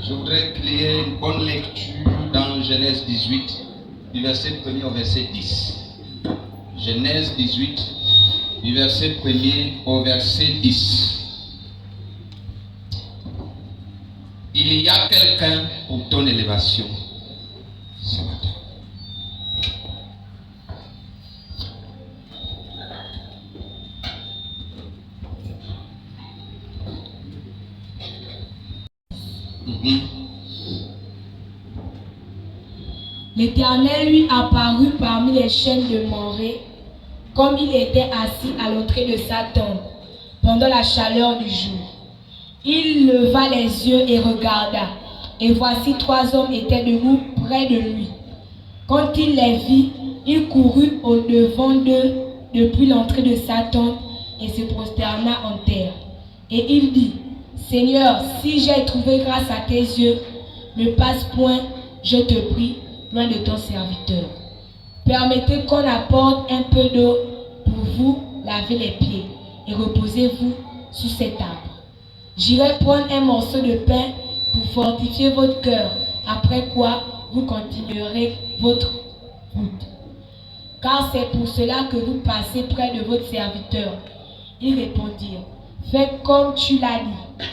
Je voudrais créer une bonne lecture dans Genèse 18, du verset 1er au verset 10. Genèse 18, du verset 1er au verset 10. Il y a quelqu'un pour ton élévation ce matin. L'Éternel lui apparut parmi les chênes de Mamré, comme il était assis à l'entrée de sa tente, pendant la chaleur du jour. Il leva les yeux et regarda, et voici 3 hommes étaient debout près de lui. Quand il les vit, il courut au-devant d'eux depuis l'entrée de sa tente et se prosterna en terre. Et il dit, « Seigneur, si j'ai trouvé grâce à tes yeux, ne passe point, je te prie, loin de ton serviteur. Permettez qu'on apporte un peu d'eau pour vous laver les pieds et reposez-vous sous cet arbre. J'irai prendre un morceau de pain pour fortifier votre cœur, après quoi vous continuerez votre route. Car c'est pour cela que vous passez près de votre serviteur. » Ils répondirent, « Fais comme tu l'as dit. »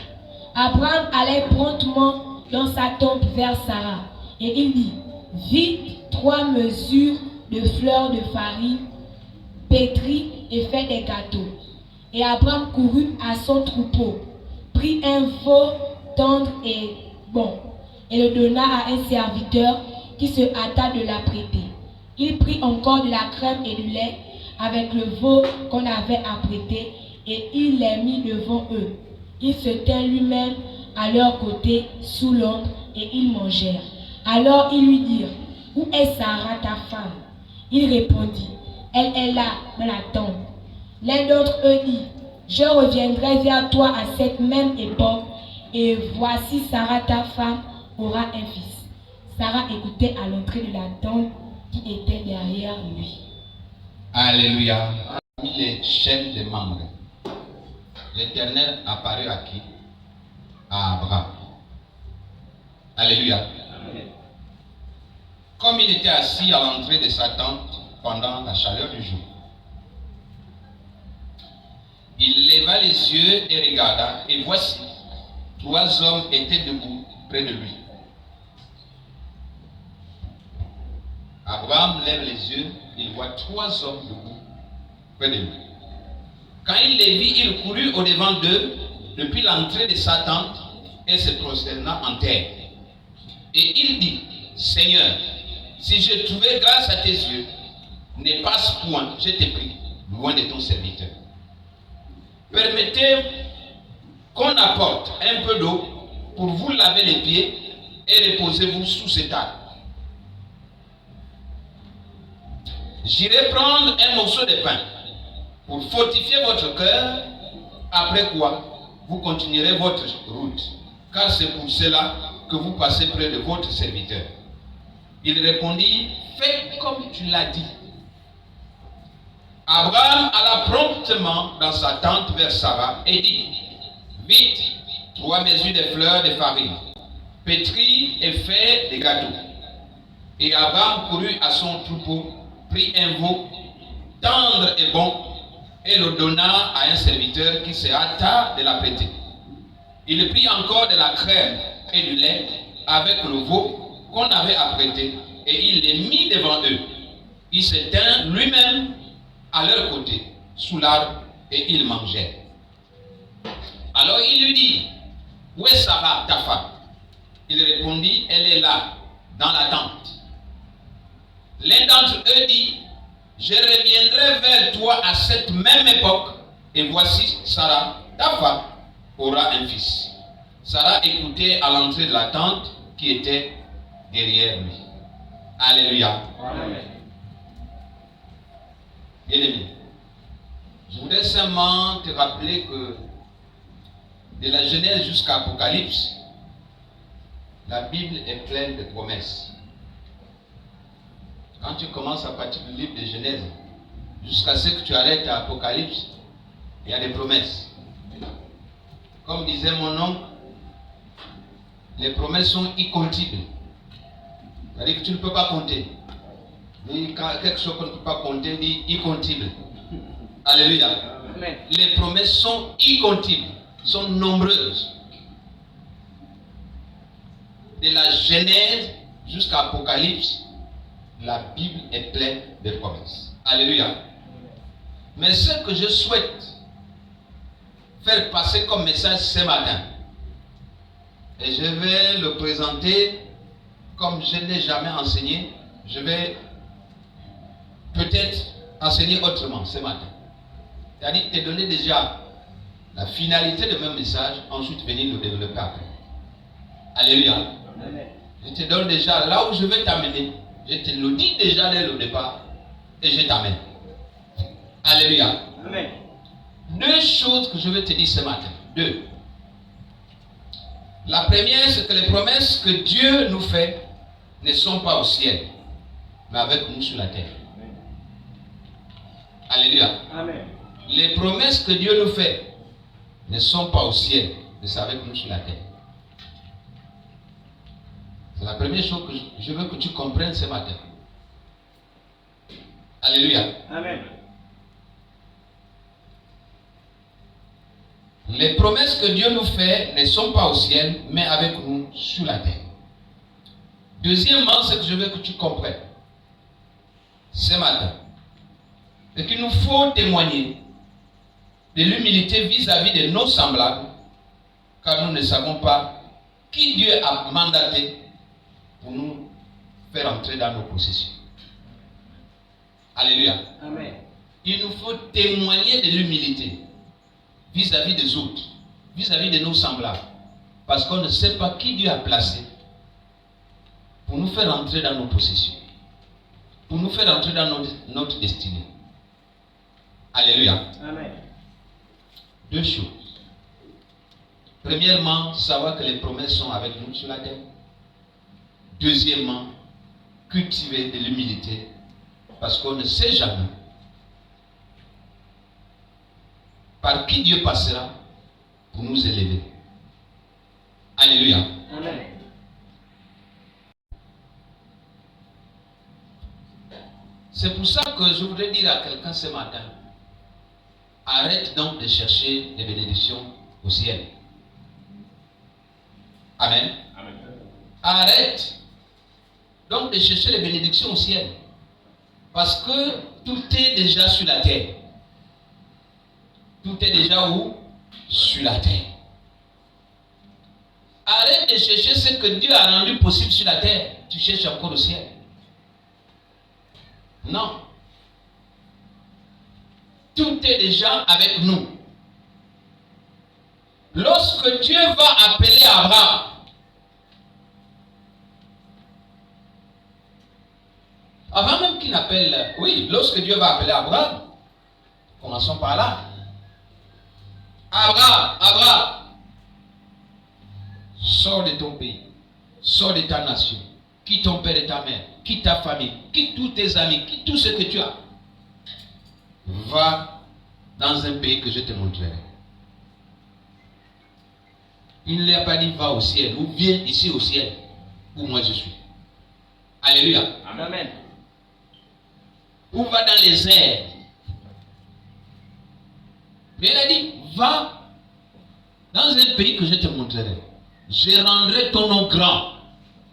Abraham allait promptement dans sa tente vers Sarah, et il dit, « Vite 3 mesures de fleurs de farine, pétris et fais des gâteaux. » Et Abraham courut à son troupeau, prit un veau tendre et bon, et le donna à un serviteur qui se hâta de l'apprêter. Il prit encore de la crème et du lait avec le veau qu'on avait apprêté, et il les mit devant eux. Il se tint lui-même à leur côté sous l'ombre, et ils mangèrent. Alors ils lui dirent, « Où est Sarah ta femme ?» Il répondit, « Elle est là, dans la tente. » L'un d'entre eux dit, « Je reviendrai vers toi à cette même époque, et voici Sarah ta femme aura un fils. » Sarah écoutait à l'entrée de la tente qui était derrière lui. Alléluia. Parmi les chaînes de Mamré, l'Éternel apparut à qui? À Abraham. Alléluia. Amen. Comme il était assis à l'entrée de sa tente pendant la chaleur du jour, il leva les yeux et regarda, et voici, 3 hommes étaient debout près de lui. Abraham lève les yeux, il voit 3 hommes debout près de lui. Quand il les vit, il courut au-devant d'eux depuis l'entrée de sa tente et se prosterna en terre. Et il dit, « Seigneur, si j'ai trouvé grâce à tes yeux, ne passe point, je te prie, loin de ton serviteur. Permettez qu'on apporte un peu d'eau pour vous laver les pieds et reposez-vous sous cet arbre. J'irai prendre un morceau de pain pour fortifier votre cœur, après quoi vous continuerez votre route, car c'est pour cela que vous passez près de votre serviteur. » Il répondit, « Fais comme tu l'as dit. » Abraham alla promptement dans sa tente vers Sarah et dit, « Vite, 3 mesures de fleurs de farine, pétris et fais des gâteaux. » Et Abraham courut à son troupeau, prit un veau tendre et bon, et le donna à un serviteur qui se hâta de l'apprêter. Il prit encore de la crème et du lait avec le veau qu'on avait apprêté, et il les mit devant eux. Il se tint lui-même à leur côté, sous l'arbre, et ils mangèrent. Alors il lui dit, « Où est Sarah, ta femme ?» Il répondit, « Elle est là, dans la tente. » L'un d'entre eux dit, « Je reviendrai vers toi à cette même époque, et voici Sarah, ta femme, aura un fils. » Sarah écoutait à l'entrée de la tente qui était derrière lui. Alléluia. Amen. Bien-aimé, je voudrais seulement te rappeler que de la Genèse jusqu'à Apocalypse, la Bible est pleine de promesses. Quand tu commences à partir du livre de Genèse, jusqu'à ce que tu arrêtes à Apocalypse, il y a des promesses. Comme disait mon oncle, Les promesses sont incomptables. C'est-à-dire que tu ne peux pas compter. Ni quelque chose qu'on ne peut pas compter, ni incomptable. Alléluia. Amen. Les promesses sont incomptables, sont nombreuses. De la Genèse jusqu'à Apocalypse, la Bible est pleine de promesses. Alléluia. Mais ce que je souhaite faire passer comme message ce matin, et je vais le présenter comme je n'ai jamais enseigné, je vais peut-être enseigner autrement ce matin. C'est-à-dire te donner déjà la finalité de mon message, ensuite venir le développer après. Alléluia. Amen. Je te donne déjà là où je vais t'amener. Je te le dis déjà dès le départ et je t'amène. Alléluia. Amen. Deux choses que je vais te dire ce matin. Deux. La première, c'est que les promesses que Dieu nous fait ne sont pas au ciel, mais avec nous sur la terre. Alléluia. Amen. Les promesses que Dieu nous fait ne sont pas au ciel, mais c'est avec nous sur la terre. C'est la première chose que je veux que tu comprennes ce matin. Alléluia. Amen. Les promesses que Dieu nous fait ne sont pas au ciel, mais avec nous sur la terre. Deuxièmement, ce que je veux que tu comprennes ce matin, c'est qu'il nous faut témoigner de l'humilité vis-à-vis de nos semblables, car nous ne savons pas qui Dieu a mandaté pour nous faire entrer dans nos possessions. Alléluia. Amen. Il nous faut témoigner de l'humilité vis-à-vis des autres, vis-à-vis de nos semblables, parce qu'on ne sait pas qui Dieu a placé pour nous faire entrer dans nos possessions, pour nous faire entrer dans notre destinée. Alléluia. Amen. Deux choses. Premièrement, savoir que les promesses sont avec nous sur la terre. Deuxièmement, cultiver de l'humilité, parce qu'on ne sait jamais par qui Dieu passera pour nous élever. Alléluia. Amen. C'est pour ça que je voudrais dire à quelqu'un ce matin, arrête donc de chercher des bénédictions au ciel. Amen. Amen. Arrête donc de chercher les bénédictions au ciel. Parce que tout est déjà sur la terre. Tout est déjà où? Sur la terre. Arrête de chercher ce que Dieu a rendu possible sur la terre. Tu cherches encore au ciel. Non. Tout est déjà avec nous. Lorsque Dieu va appeler Abraham, avant même qu'il appelle, oui, lorsque Dieu va appeler Abraham, commençons par là. Abraham, sors de ton pays, sors de ta nation, quitte ton père et ta mère, quitte ta famille, quitte tous tes amis, quitte tout ce que tu as. Va dans un pays que je te montrerai. Il ne lui a pas dit va au ciel ou viens ici au ciel où moi je suis. Alléluia. Amen. Ou va dans les airs. Mais il a dit va dans un pays que je te montrerai. Je rendrai ton nom grand.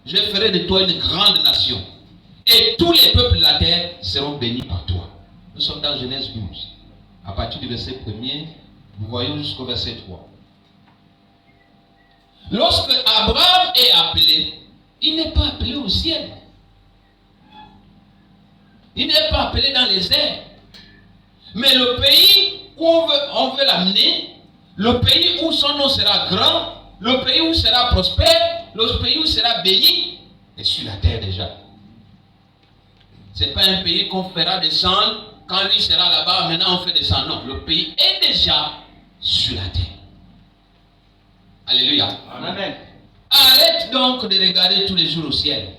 Je ferai de toi une grande nation. Et tous les peuples de la terre seront bénis par toi. Nous sommes dans Genèse 12. À partir du verset 1er, nous voyons jusqu'au verset 3. Lorsque Abraham est appelé, il n'est pas appelé au ciel. Il n'est pas appelé dans les airs. Mais le pays où on veut l'amener, le pays où son nom sera grand, le pays où sera prospère, le pays où sera béni, est sur la terre déjà. Ce n'est pas un pays qu'on fera descendre, quand lui sera là-bas, maintenant on fait descendre. Non, le pays est déjà sur la terre. Alléluia. Amen. Arrête donc de regarder tous les jours au ciel.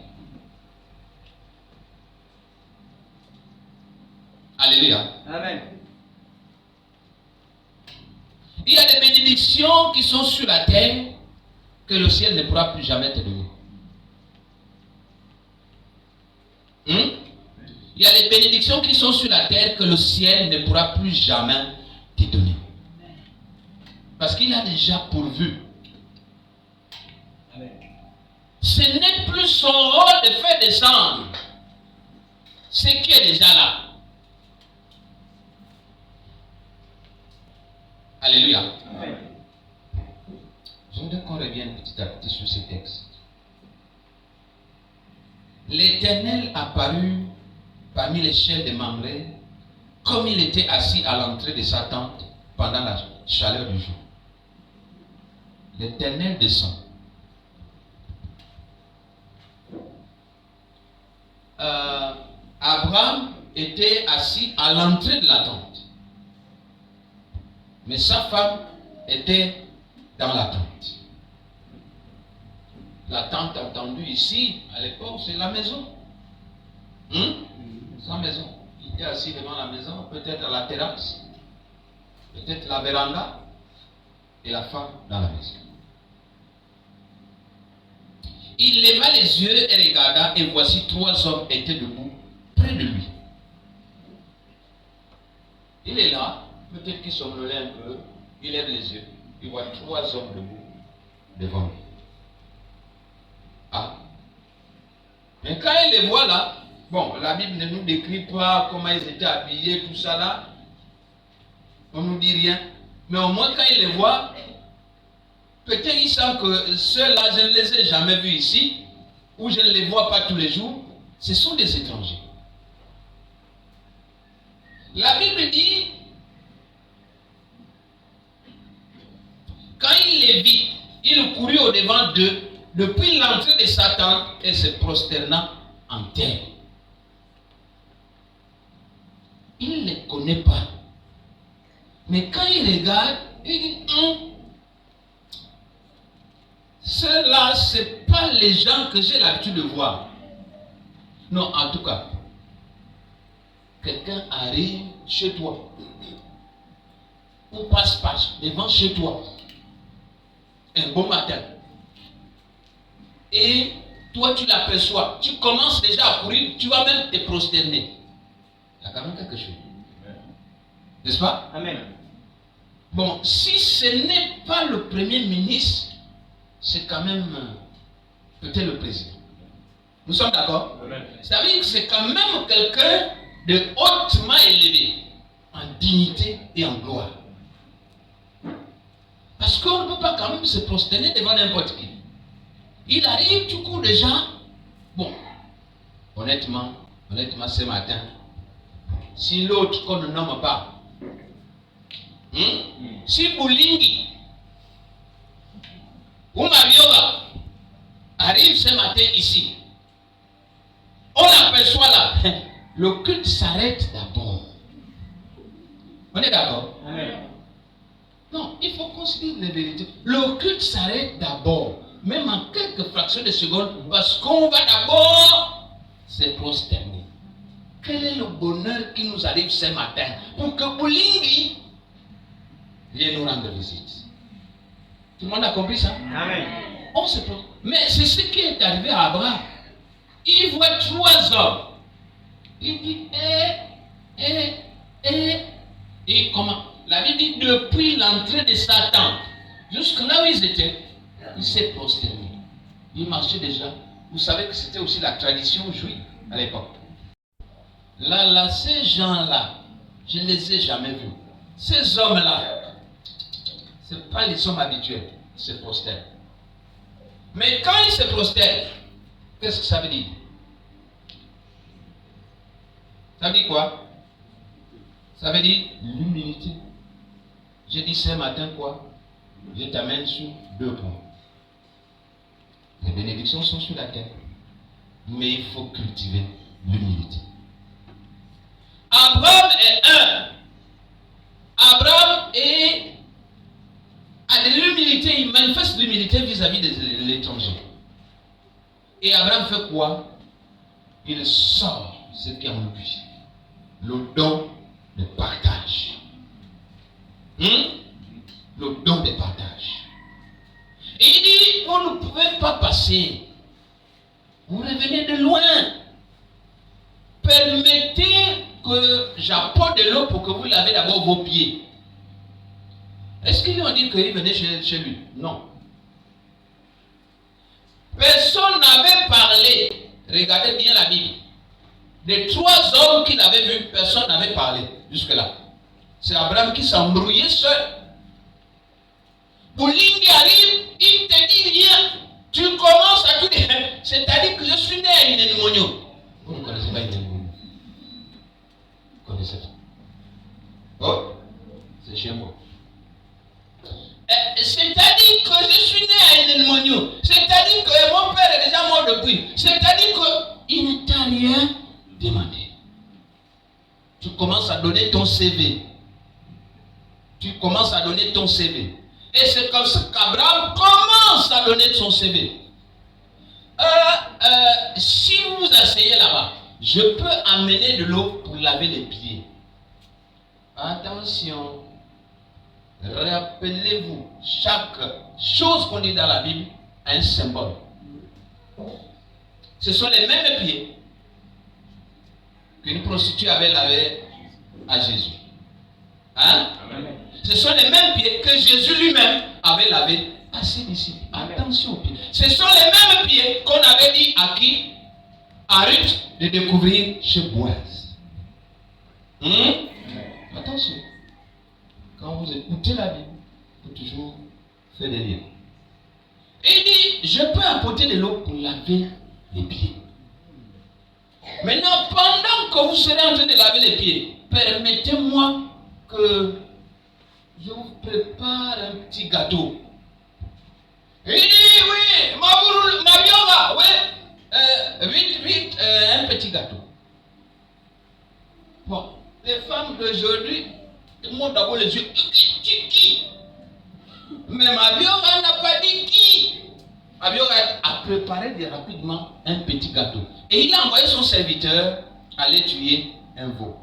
Alléluia. Amen. Il y a des bénédictions qui sont sur la terre que le ciel ne pourra plus jamais te donner. Il y a les bénédictions qui sont sur la terre que le ciel ne pourra plus jamais te donner. Parce qu'il a déjà pourvu. Ce n'est plus son rôle de faire descendre ce qui est déjà là. Alléluia. Amen. Je voudrais qu'on revienne petit à petit sur ces textes. L'Éternel apparut parmi les chaînes de Mamré, comme il était assis à l'entrée de sa tente pendant la chaleur du jour. L'Éternel descend. Abraham était assis à l'entrée de la tente. Mais sa femme était dans la tente. La tente entendue ici, à l'époque, c'est la maison. C'est la maison. Il était assis devant la maison, peut-être à la terrasse, peut-être la véranda, et la femme dans la maison. Il leva les yeux et regarda, et voici 3 hommes étaient debout près de lui. Il est là, peut-être qu'il somnolait un peu, il lève les yeux, il voit 3 hommes debout devant lui. Ah. Mais quand il les voit là, bon, la Bible ne nous décrit pas comment ils étaient habillés, tout ça là. On ne nous dit rien. Mais au moins quand il les voit, peut-être il sent que ceux-là, je ne les ai jamais vus ici, ou je ne les vois pas tous les jours. Ce sont des étrangers. La Bible dit, quand il les vit, il courut au-devant d'eux, depuis l'entrée de sa tente, et se prosterna en terre. Il ne les connaît pas. Mais quand il regarde, il dit, ceux-là, ce n'est pas les gens que j'ai l'habitude de voir. Non, en tout cas, quelqu'un arrive chez toi, ou passe devant chez toi, un beau matin, et toi tu l'aperçois, tu commences déjà à courir, tu vas même te prosterner. Il y a quand même quelque chose. N'est-ce pas? Amen. Bon, si ce n'est pas le premier ministre, c'est quand même peut-être le président. Nous sommes d'accord? Ça veut dire que c'est quand même quelqu'un de hautement élevé en dignité et en gloire. Parce qu'on ne peut pas quand même se prosterner devant n'importe qui. Il arrive, tu cours déjà. Bon, honnêtement, ce matin, si l'autre qu'on ne nomme pas, si Boulingi ou Mariola arrive ce matin ici, on l'aperçoit là, le culte s'arrête d'abord. On est d'accord? Non, il faut considérer les vérités. Le culte s'arrête d'abord, même en quelques fractions de secondes, parce qu'on va d'abord se prosterner. Quel est le bonheur qui nous arrive ce matin pour que Boulingi vienne nous rendre visite? Tout le monde a compris ça? Amen. On se prosterne. Mais c'est ce qui est arrivé à Abraham. Il voit 3 hommes. Il dit, et comment? La Bible dit, depuis l'entrée de sa tente, jusque là où ils étaient, il s'est prosterné. Il marchait déjà. Vous savez que c'était aussi la tradition juive à l'époque. Là, ces gens-là, je ne les ai jamais vus. Ces hommes-là, ce n'est pas les hommes habituels qui se prosternent. Mais quand ils se prosternent, qu'est-ce que ça veut dire? Ça veut dire quoi? Ça veut dire l'humilité. J'ai dit ce matin quoi? Je t'amène sur 2 points. Les bénédictions sont sur la terre, mais il faut cultiver l'humilité. Abraham est un. Abraham a de l'humilité, il manifeste l'humilité vis-à-vis de l'étranger. Et Abraham fait quoi? Il sort ce qui est en lui. Le don de partage. Le don de partage. Et il dit, pour passé. Vous revenez de loin. Permettez que j'apporte de l'eau pour que vous lavez d'abord vos pieds. Est-ce qu'ils ont dit qu'il venait chez lui? Non. Personne n'avait parlé. Regardez bien la Bible. Des 3 hommes qu'il avait vus, personne n'avait parlé jusque-là. C'est Abraham qui s'embrouillait seul. Boulingi arrive, il te dit rien. Tu commences à tout dire. C'est-à-dire que je suis né à Inemonio. Vous ne connaissez pas Inemonio? Vous connaissez pas? Oh, c'est chez moi. C'est-à-dire que je suis né à Inemonio. C'est-à-dire que mon père est déjà mort depuis. C'est-à-dire qu'il ne t'a rien demandé. Tu commences à donner ton CV. Tu commences à donner ton CV. Et c'est comme ça qu'Abraham commence à donner son CV. Si vous vous asseyez là-bas, je peux amener de l'eau pour laver les pieds. Attention. Rappelez-vous, chaque chose qu'on dit dans la Bible a un symbole. Ce sont les mêmes pieds qu'une prostituée avait lavé à Jésus. Hein? Amen. Ce sont les mêmes pieds que Jésus lui-même avait lavé à ses disciples. Attention aux pieds. Ce sont les mêmes pieds qu'on avait dit à qui? À Ruth de découvrir chez Boaz. Attention. Quand vous écoutez la Bible, il faut toujours faire des liens. Et il dit, je peux apporter de l'eau pour laver les pieds. Maintenant, pendant que vous serez en train de laver les pieds, permettez-moi que je vous prépare un petit gâteau. Il dit, oui, ma bioga, oui, vite, un petit gâteau. Bon, les femmes d'aujourd'hui, tout le monde d'abord les yeux, qui? Mais ma bioga n'a pas dit qui. Ma bioga a préparé rapidement un petit gâteau. Et il a envoyé son serviteur aller tuer un veau.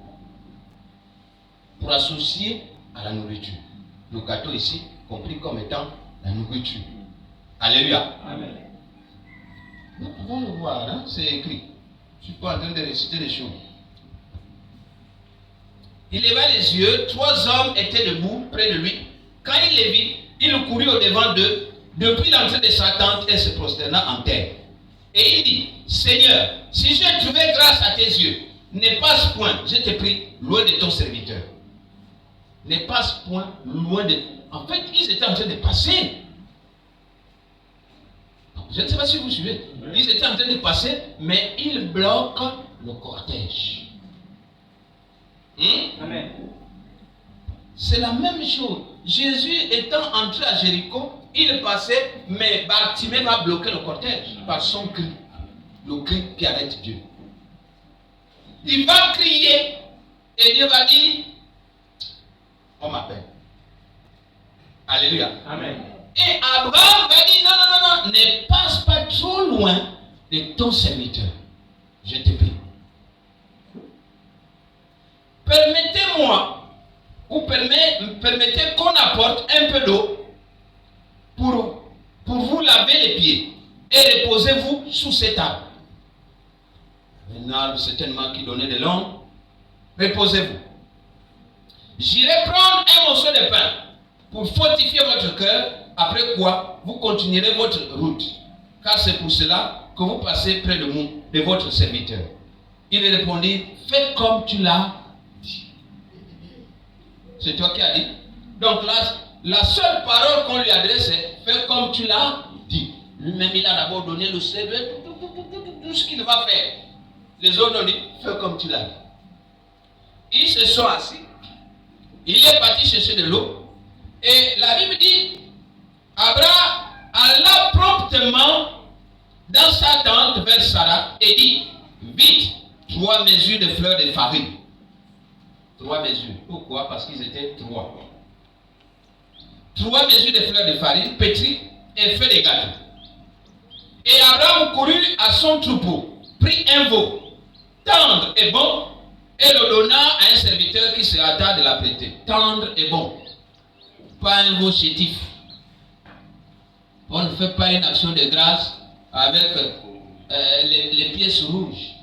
Pour associer à la nourriture. Le gâteau ici, compris comme étant la nourriture. Alléluia. Amen. Nous pouvons le voir, hein? C'est écrit. Je ne suis pas en train de réciter les choses. Il leva les yeux, 3 hommes étaient debout près de lui. Quand il les vit, il courut au-devant d'eux, depuis l'entrée de sa tente et se prosterna en terre. Et il dit, Seigneur, si j'ai trouvé grâce à tes yeux, ne passe point, je te prie, loin de ton serviteur. Ne passe point loin de... En fait, ils étaient en train de passer. Je ne sais pas si vous suivez. Ils étaient en train de passer, mais ils bloquent le cortège. Amen. C'est la même chose. Jésus étant entré à Jéricho, il passait, mais Bartimée va bloquer le cortège par son cri. Le cri qui arrête Dieu. Il va crier et Dieu va dire, on m'appelle. Alléluia. Amen. Et Abraham va dire, non, ne passe pas trop loin de ton serviteur. Je te prie. Permettez-moi, ou permettez qu'on apporte un peu d'eau pour vous laver les pieds et reposez-vous sous cet arbre. Un arbre certainement qui donnait de l'ombre. Reposez-vous. J'irai prendre un morceau de pain pour fortifier votre cœur, après quoi vous continuerez votre route. Car c'est pour cela que vous passez près de votre serviteur. Il répondit, fais comme tu l'as dit. C'est toi qui as dit. Donc là, la seule parole qu'on lui adresse est, fais comme tu l'as dit. Lui-même, il a d'abord donné le CV, tout ce qu'il va faire. Les autres ont dit, fais comme tu l'as dit. Ils se sont assis. Il est parti chercher de l'eau. Et la Bible dit, Abraham alla promptement dans sa tente vers Sarah et dit, vite, 3 mesures de fleurs de farine. 3 mesures. Pourquoi? Parce qu'ils étaient 3. 3 mesures de fleurs de farine, pétries et fait des gâteaux. Et Abraham courut à son troupeau, prit un veau, tendre et bon, et le donna à un serviteur qui se hâta de l'apprêter. Tendre et bon. Pas un veau chétif. On ne fait pas une action de grâce avec les pièces rouges.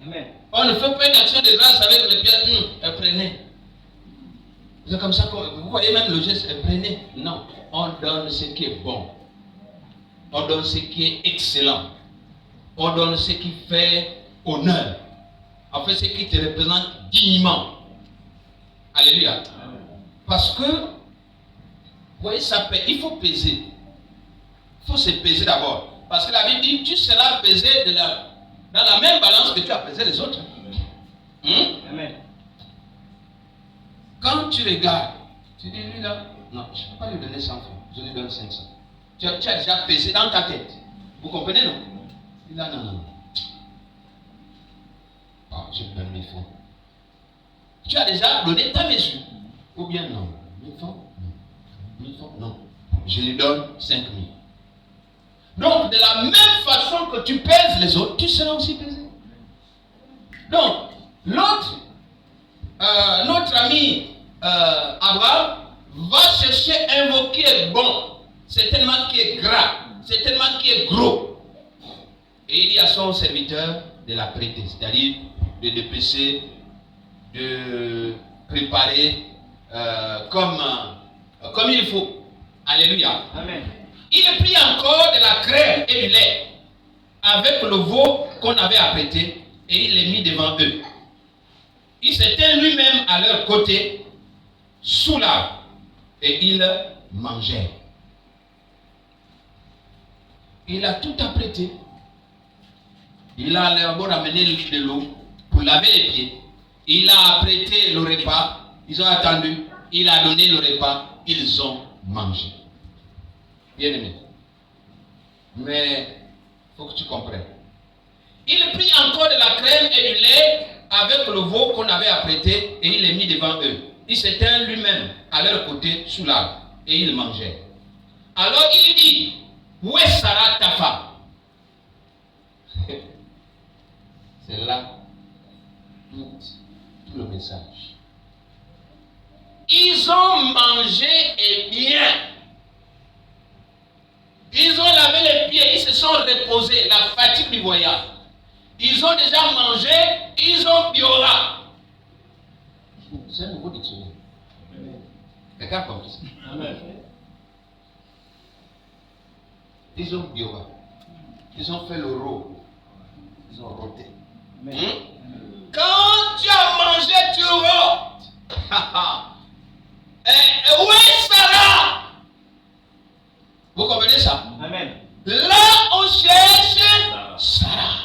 Amen. On ne fait pas une action de grâce avec les pièces. Prenez. C'est comme ça que vous voyez même le geste, prenez. Non, on donne ce qui est bon. On donne ce qui est excellent. On donne ce qui fait honneur. En fait, ce qui te représente dignement. Alléluia. Parce que, vous voyez, ça paie. Il faut peser. Il faut se peser d'abord. Parce que la Bible dit, tu seras pesé dans la même balance que tu as pesé les autres. Amen. Quand tu regardes, tu dis, lui là, non, je ne peux pas lui donner 100 francs, je lui donne 500. Tu as déjà pesé dans ta tête. Vous comprenez, non? Il dit là, non. Ah, je lui donne 1000 francs. Tu as déjà donné ta mesure. Ou bien non. 1000 francs? Non. 1000 francs? Non. Je lui donne 5000. Donc, de la même façon que tu pèses les autres, tu seras aussi pesé. Donc, l'autre, notre ami Abraham va chercher un veau qui est bon, certainement qui est gras, certainement qui est gros. Et il dit à son serviteur de la prêter, c'est-à-dire de dépêcher, de préparer comme il faut. Alléluia. Amen. Il prit encore de la crème et du lait avec le veau qu'on avait apprêté et il les mit devant eux. Il s'était lui-même à leur côté sous l'arbre et il mangeait. Il a tout apprêté. Il a d'abord amené de l'eau pour laver les pieds. Il a apprêté le repas. Ils ont attendu. Il a donné le repas. Ils ont mangé. Bien aimé. Mais il faut que tu comprennes. Il prit encore de la crème et du lait avec le veau qu'on avait apprêté et il les mit devant eux. Il s'était lui-même à leur côté sous l'arbre et il mangeait. Alors il dit, où est Sarah ta femme? C'est là tout le message. Ils ont mangé et bien. Ils ont lavé les pieds, ils se sont reposés, la fatigue du voyage. Ils ont déjà mangé, ils ont biora. C'est un nouveau dictionnaire. Quelqu'un a compris ça? Amen. Ils ont biora. Ils ont fait le rot. Ils ont roté. Quand tu as mangé, tu rotes. Où est Sarah? Vous comprenez ça? Amen. Là, on cherche Sarah.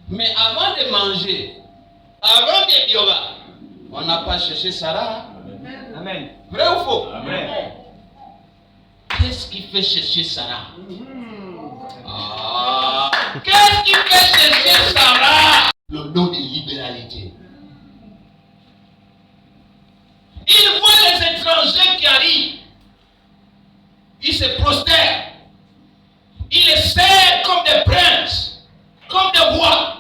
Mais avant de manger, avant de biora, on n'a pas cherché Sarah. Amen. Vrai ou faux? Amen. Qu'est-ce qui fait chercher Sarah? Qu'est-ce qui fait chercher Sarah? Le don de libéralité. Il voit les étrangers qui arrivent. Il se prosterne. Il les sert comme des princes, comme des rois.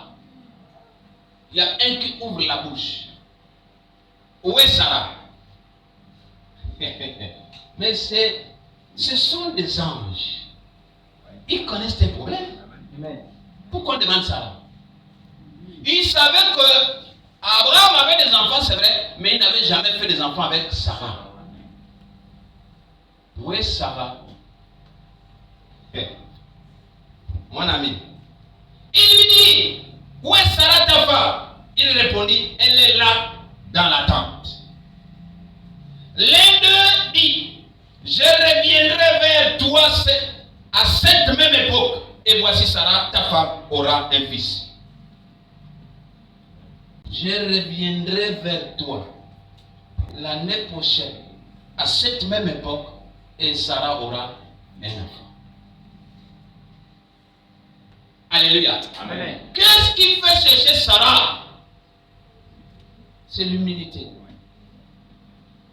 Il y a un qui ouvre la bouche. Où est Sarah? Mais ce sont des anges. Ils connaissent tes problèmes. Amen. Pourquoi on demande Sarah? Ils savaient que Abraham avait des enfants, c'est vrai, mais il n'avait jamais fait des enfants avec Sarah. Où est Sarah? Mon ami. Il lui dit, où est Sarah ta femme? Il répondit, elle est là dans la tente. L'un d'eux dit, je reviendrai vers toi à cette même époque. Et voici Sarah, ta femme, aura un fils. Je reviendrai vers toi l'année prochaine, à cette même époque, et Sarah aura un enfant. Alléluia. Amen. Qu'est-ce qui fait chercher Sarah? C'est l'humilité.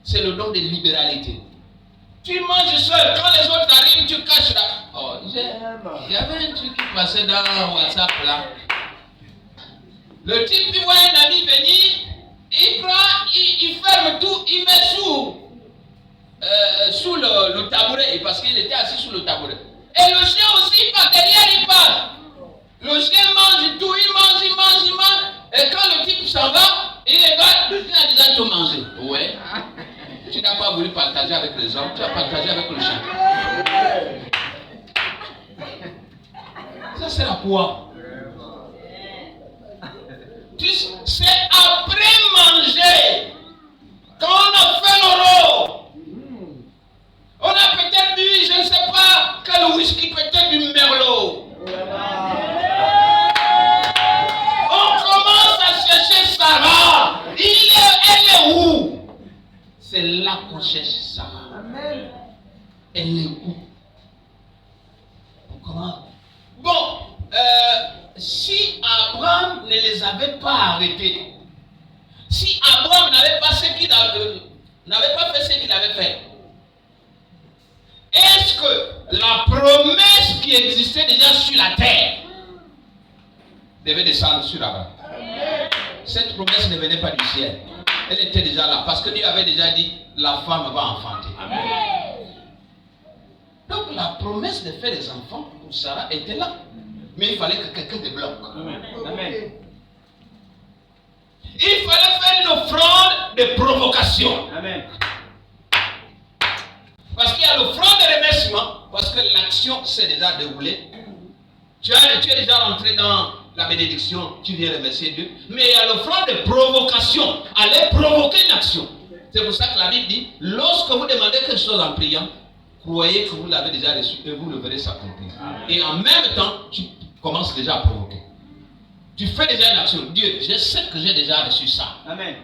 C'est le don de libéralité. Tu manges seul. Quand les autres arrivent, tu caches là. Oh, il y avait un truc qui passait dans WhatsApp là. Le type, il voit un ami venir, il prend, il ferme tout, il met sous. sous le tabouret, parce qu'il était assis sous le tabouret. Et le chien aussi, par derrière, il passe. Le chien mange tout, il mange. Et quand le type s'en va, il regarde, le chien a déjà tout mangé. Ouais. Tu n'as pas voulu partager avec les hommes, tu as partagé avec le chien. Ça sert à quoi? C'est après manger, quand on a fait l'euro, on a peut-être bu, je ne sais pas, quel whisky, peut-être du merlot. On commence à chercher Sarah. Elle est où? C'est là qu'on cherche Sarah. Elle est où? Comment? Bon, si Abraham ne les avait pas arrêtés, si Abraham n'avait pas fait ce qu'il avait fait, est-ce que la promesse qui existait déjà sur la terre devait descendre sur Abraham? Cette promesse ne venait pas du ciel. Elle était déjà là. Parce que Dieu avait déjà dit, la femme va enfanter. Donc la promesse de faire des enfants pour Sarah était là. Mais il fallait que quelqu'un débloque. Amen. Il fallait faire une offrande de provocation. Amen. Parce qu'il y a l'offrande de remerciement, parce que l'action s'est déjà déroulée. Tu es déjà rentré dans la bénédiction, tu viens remercier Dieu. Mais il y a l'offrande de provocation. Allez provoquer une action. C'est pour ça que la Bible dit, lorsque vous demandez quelque chose en priant, croyez que vous l'avez déjà reçu et vous le verrez s'accomplir. Et en même temps, tu commences déjà à provoquer. Tu fais déjà une action. Dieu, je sais que j'ai déjà reçu ça. Amen.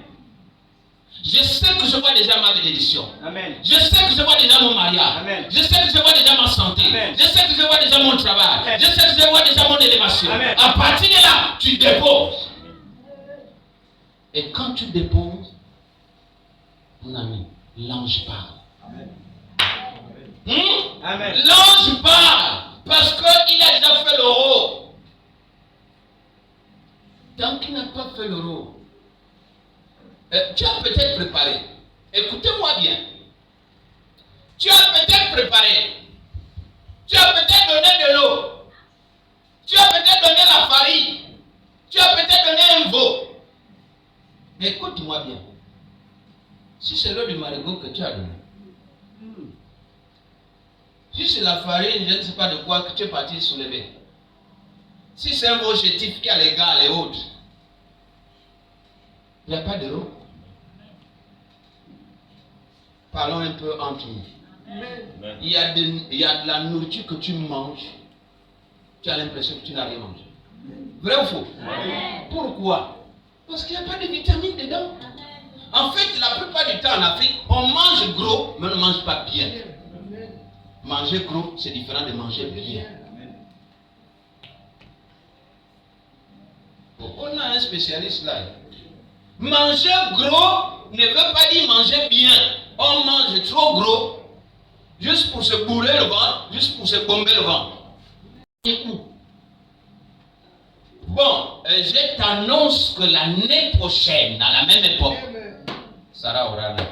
Je sais que je vois déjà ma bénédiction. Amen. Je sais que je vois déjà mon mariage. Amen. Je sais que je vois déjà ma santé. Amen. Je sais que je vois déjà mon travail. Amen. Je sais que je vois déjà mon élévation. Amen. À partir de là, tu déposes. Et quand tu déposes, mon ami, l'ange parle. Amen. L'ange parle parce qu'il a déjà fait le rôle. Tant qu'il n'a pas fait le rôle, tu as peut-être préparé. Écoutez-moi bien. Tu as peut-être préparé. Tu as peut-être donné de l'eau. Tu as peut-être donné la farine. Tu as peut-être donné un veau. Mais écoute-moi bien. Si c'est l'eau du marigot que tu as donné, si c'est la farine, je ne sais pas de quoi que tu es parti soulever. Si c'est un veau chétif qui a les gars, les autres, il n'y a pas de l'eau. Parlons un peu entre nous. Il y a de la nourriture que tu manges. Tu as l'impression que tu n'as rien mangé. Vrai ou faux? Pourquoi? Parce qu'il n'y a pas de vitamines dedans. En fait, la plupart du temps en Afrique, on mange gros, mais on ne mange pas bien. Manger gros, c'est différent de manger bien. Bon, on a un spécialiste là. Manger gros ne veut pas dire manger bien. On mange trop gros, juste pour se bourrer le ventre, juste pour se bomber le ventre. Et où? Bon, je t'annonce que l'année prochaine, dans la même époque, Sarah aura un enfant.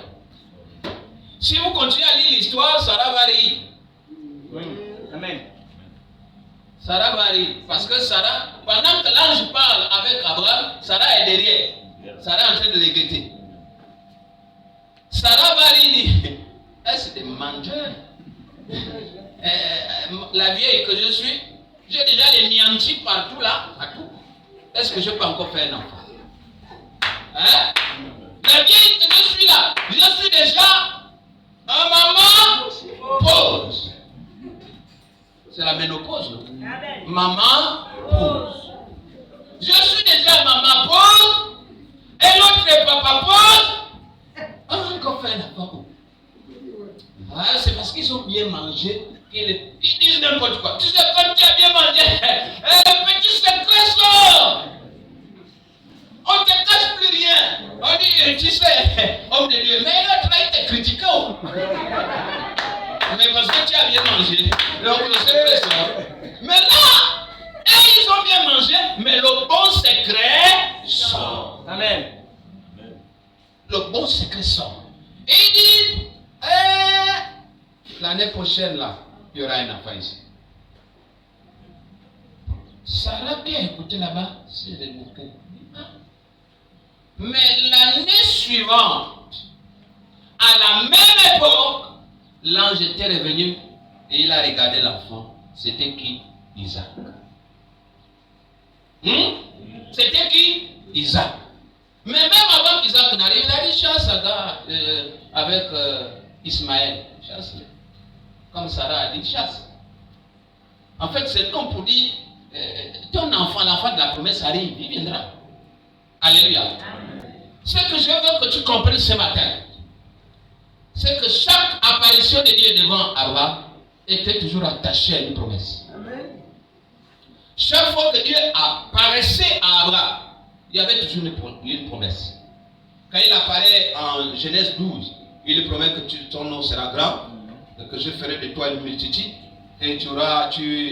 Si vous continuez à lire l'histoire, Sarah va rire. Amen. Sarah va rire. Parce que Sarah, pendant que l'ange parle avec Abraham, Sarah est derrière. Sarah est en train de les guetter. Sarah va rire. C'est des menteurs. La vieille que je suis, j'ai déjà les niantis partout là, partout. Est-ce que je peux encore faire un enfant? Hein? La vieille que je suis là, je suis déjà un maman pause. C'est la ménopause. Maman pause. Je suis déjà maman pause. Et l'autre est papa pause. On va encore faire un enfant. C'est parce qu'ils ont bien mangé. Ils disent n'importe quoi. Tu sais, quand tu as bien mangé, petit secret sort. On ne te cache plus rien. On dit, tu sais, homme de Dieu, mais l'autre là, il te critique. Mais parce que tu as bien mangé, donc le secret sort. Mais là, ils ont bien mangé, mais le bon secret sort. Amen. Le bon secret sort. Et ils disent, l'année prochaine, là, il y aura un enfant ici. Sarah qui a écouté là-bas, c'est le bouquet. Mais l'année suivante, à la même époque, l'ange était revenu et il a regardé l'enfant. C'était qui? Isaac. C'était qui? Isaac. Mais même avant qu'Isaac n'arrive, il a dit chasse avec Ismaël. Chasse. Comme Sarah a dit, chasse. En fait, c'est comme pour dire, ton enfant, l'enfant de la promesse arrive, il viendra. Alléluia. Ce que je veux que tu comprennes ce matin, c'est que chaque apparition de Dieu devant Abraham était toujours attachée à une promesse. Amen. Chaque fois que Dieu apparaissait à Abraham, il y avait toujours une promesse. Quand il apparaît en Genèse 12, il lui promet que ton nom sera grand, que je ferai de toi une multitude, et tu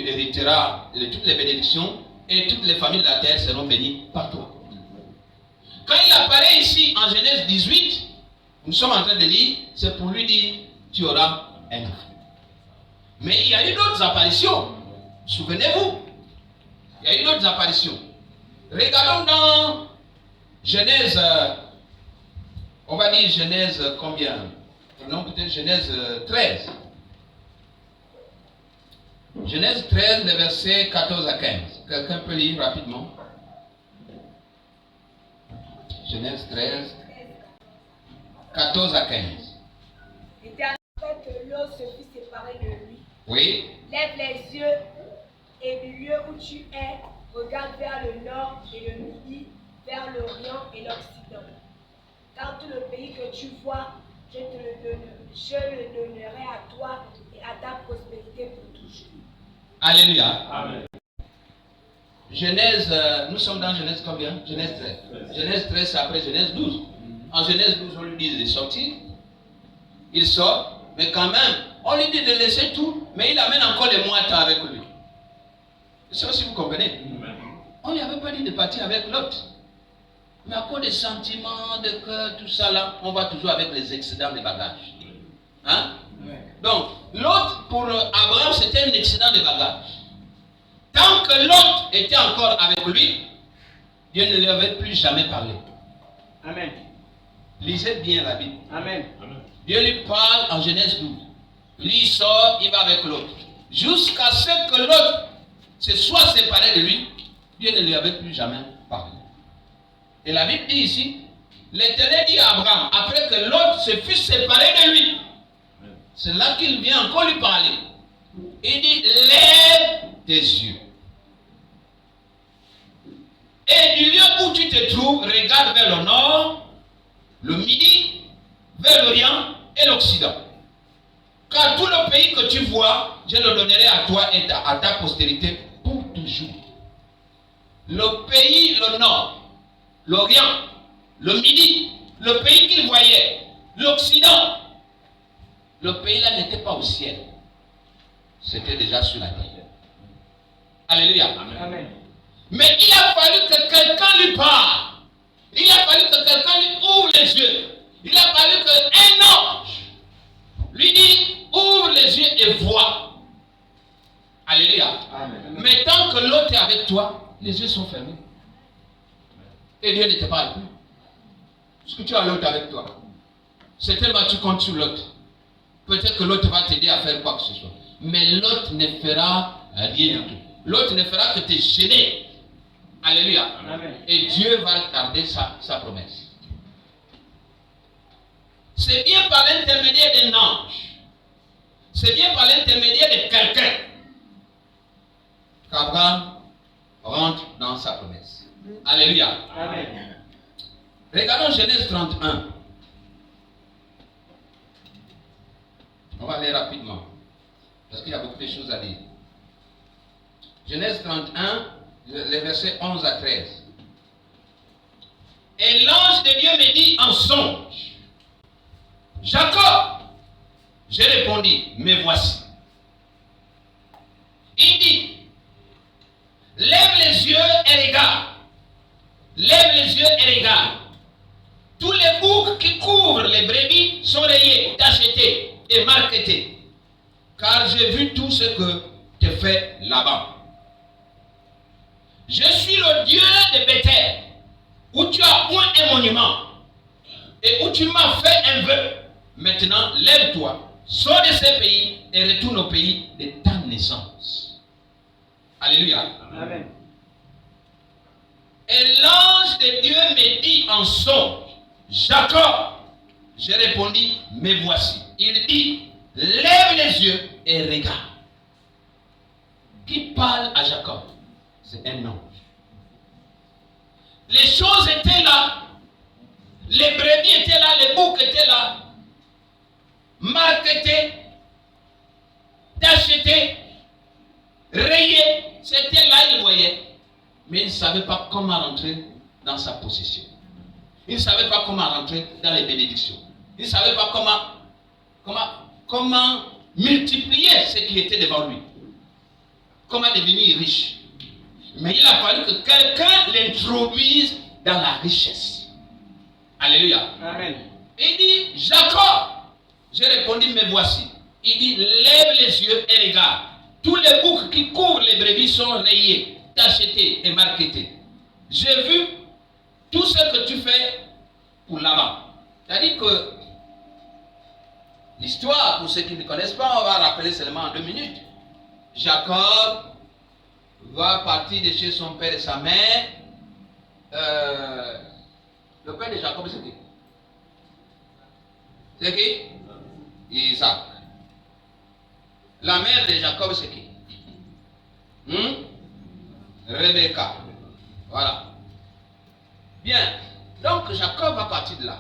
hériteras de toutes les bénédictions, et toutes les familles de la terre seront bénies par toi. Quand il apparaît ici en Genèse 18, nous sommes en train de lire, c'est pour lui dire, tu auras un enfant. Mais il y a eu d'autres apparitions. Souvenez-vous, il y a eu d'autres apparitions. Regardons dans Genèse, on va dire Genèse combien? Non, peut-être Genèse 13. Genèse 13, les versets 14 à 15. Quelqu'un peut lire rapidement? Genèse 13, 14 à 15. L'Éternel fait que l'eau se fit séparer de lui. Oui. Lève les yeux et du lieu où tu es, regarde vers le nord et le midi, vers l'orient et l'occident. Car tout le pays que tu vois, je le donnerai à toi et à ta prospérité pour toujours. Alléluia. Amen. Genèse, nous sommes dans Genèse combien? Genèse 13. Genèse 13, c'est après Genèse 12. En Genèse 12, on lui dit de sortir. Il sort, mais quand même, on lui dit de laisser tout, mais il amène encore les moutons avec lui. C'est ça si vous comprenez. On ne lui avait pas dit de partir avec l'autre. Mais à cause des sentiments, de cœur, tout ça là, on va toujours avec les excédents de bagages. Hein? Donc, l'autre pour Abraham, c'était un excédent de bagages. Tant que l'autre était encore avec lui, Dieu ne lui avait plus jamais parlé. Amen. Lisez bien la Bible. Amen. Dieu lui parle en Genèse 12. Lui il sort, il va avec l'autre. Jusqu'à ce que l'autre se soit séparé de lui, Dieu ne lui avait plus jamais parlé. Et la Bible dit ici, l'Éternel dit à Abraham, après que l'autre se fut séparé de lui, c'est là qu'il vient encore lui parler. Il dit, lève tes yeux. Et du lieu où tu te trouves, regarde vers le nord, le midi, vers l'orient et l'occident. Car tout le pays que tu vois, je le donnerai à toi et à ta postérité pour toujours. Le pays, le nord, l'orient, le midi, le pays qu'il voyait, l'occident, le pays là n'était pas au ciel. C'était déjà sur la terre. Alléluia. Amen. Mais il a fallu que quelqu'un lui parle. Il a fallu que quelqu'un lui ouvre les yeux. Il a fallu qu'un ange lui dise, ouvre les yeux et vois. Alléluia. Amen. Mais tant que l'autre est avec toi, les yeux sont fermés. Et Dieu n'était pas avec lui. Parce que tu as l'autre avec toi. C'est tellement tu comptes sur l'autre. Peut-être que l'autre va t'aider à faire quoi que ce soit. Mais l'autre ne fera rien du tout. L'autre ne fera que te gêner. Alléluia. Amen. Et Dieu va garder sa promesse. C'est bien par l'intermédiaire d'un ange. C'est bien par l'intermédiaire de quelqu'un qu'Abraham rentre dans sa promesse. Alléluia. Amen. Regardons Genèse 31. On va aller rapidement. Parce qu'il y a beaucoup de choses à dire. Genèse 31, les versets 11 à 13. Et l'ange de Dieu me dit en songe, Jacob. J'ai répondu, me voici. Il dit, lève les yeux et regarde. Lève les yeux et regarde. Tous les boucs qui couvrent les brebis sont rayés, tachetés et marquetés. car j'ai vu tout ce que tu fais là-bas. Je suis le Dieu de Bethel, où tu as point un monument, et où tu m'as fait un vœu. Maintenant, lève-toi, sors de ce pays, et retourne au pays de ta naissance. Alléluia. Amen. Et l'ange de Dieu me dit en songe, Jacob. J'ai répondu, me voici. Il dit, lève les yeux et regarde. Qui parle à Jacob? C'est un ange. Les choses étaient là. Les brebis étaient là, les boucs étaient là. Marquetés, tachetés, rayés. C'était là, il voyait. Mais il ne savait pas comment rentrer dans sa possession. Il ne savait pas comment rentrer dans les bénédictions. Il ne savait pas comment multiplier ce qui était devant lui. Comment devenir riche. Mais il a fallu que quelqu'un l'introduise dans la richesse. Alléluia. Amen. Il dit, Jacob. J'ai répondu, me voici. Il dit, lève les yeux et regarde. Tous les boucs qui couvrent les brebis sont rayés, tachetés et marquetés. J'ai vu tout ce que tu fais pour là-bas. C'est-à-dire que l'histoire, pour ceux qui ne connaissent pas, on va rappeler seulement en 2 minutes. Jacob va partir de chez son père et sa mère. Le père de Jacob, c'est qui? C'est qui? Isaac. La mère de Jacob, c'est qui? Rebecca. Voilà. Bien. Donc, Jacob va partir de là.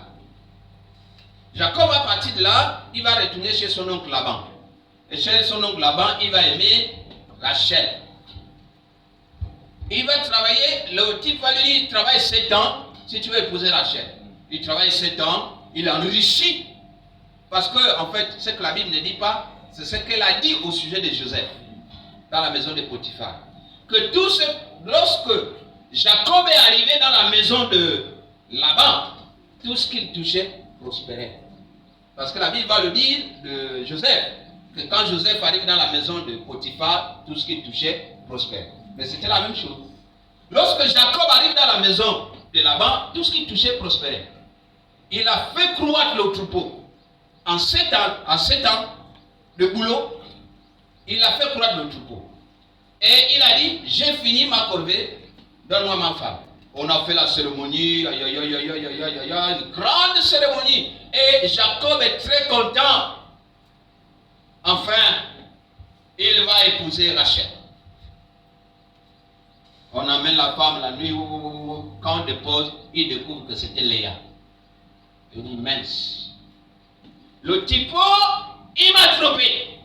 Jacob va partir de là, il va retourner chez son oncle Laban. Et chez son oncle Laban, il va aimer Rachel. Il va travailler, le type va lui dire, il travaille 7 ans, si tu veux épouser Rachel. Il travaille 7 ans, il enrichit. Parce que, en fait, ce que la Bible ne dit pas, c'est ce qu'elle a dit au sujet de Joseph, dans la maison de Potiphar. Que tout ce, lorsque Jacob est arrivé dans la maison de Laban, tout ce qu'il touchait prospérait. Parce que la Bible va le dire de Joseph, que quand Joseph arrive dans la maison de Potiphar, tout ce qu'il touchait prospère. Mais c'était la même chose. Lorsque Jacob arrive dans la maison de Laban, tout ce qu'il touchait prospérait. Il a fait croître le troupeau. En 7 ans de boulot, il a fait croître le troupeau. Et il a dit, j'ai fini ma corvée, donne-moi ma femme. On a fait la cérémonie, une grande cérémonie. Et Jacob est très content. Enfin, il va épouser Rachel. On amène la femme la nuit, quand on dépose, il découvre que c'était Léa. Une immense. Le type, il m'a trompé.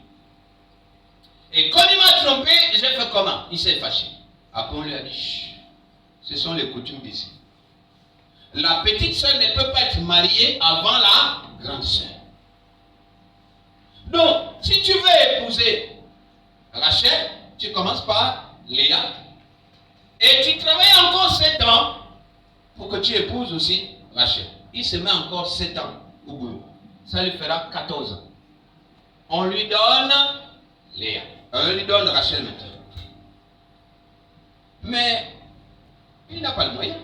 Et quand il m'a trompé, j'ai fait comment? Il s'est fâché. Après on lui a dit, ce sont les coutumes d'ici. La petite soeur ne peut pas être mariée avant la grande soeur. Donc, si tu veux épouser Rachel, tu commences par Léa. Et tu travailles encore 7 ans pour que tu épouses aussi Rachel. Il se met encore 7 ans au boulot. Ça lui fera 14 ans. On lui donne Léa. On lui donne Rachel maintenant. Mais il n'a pas le moyen.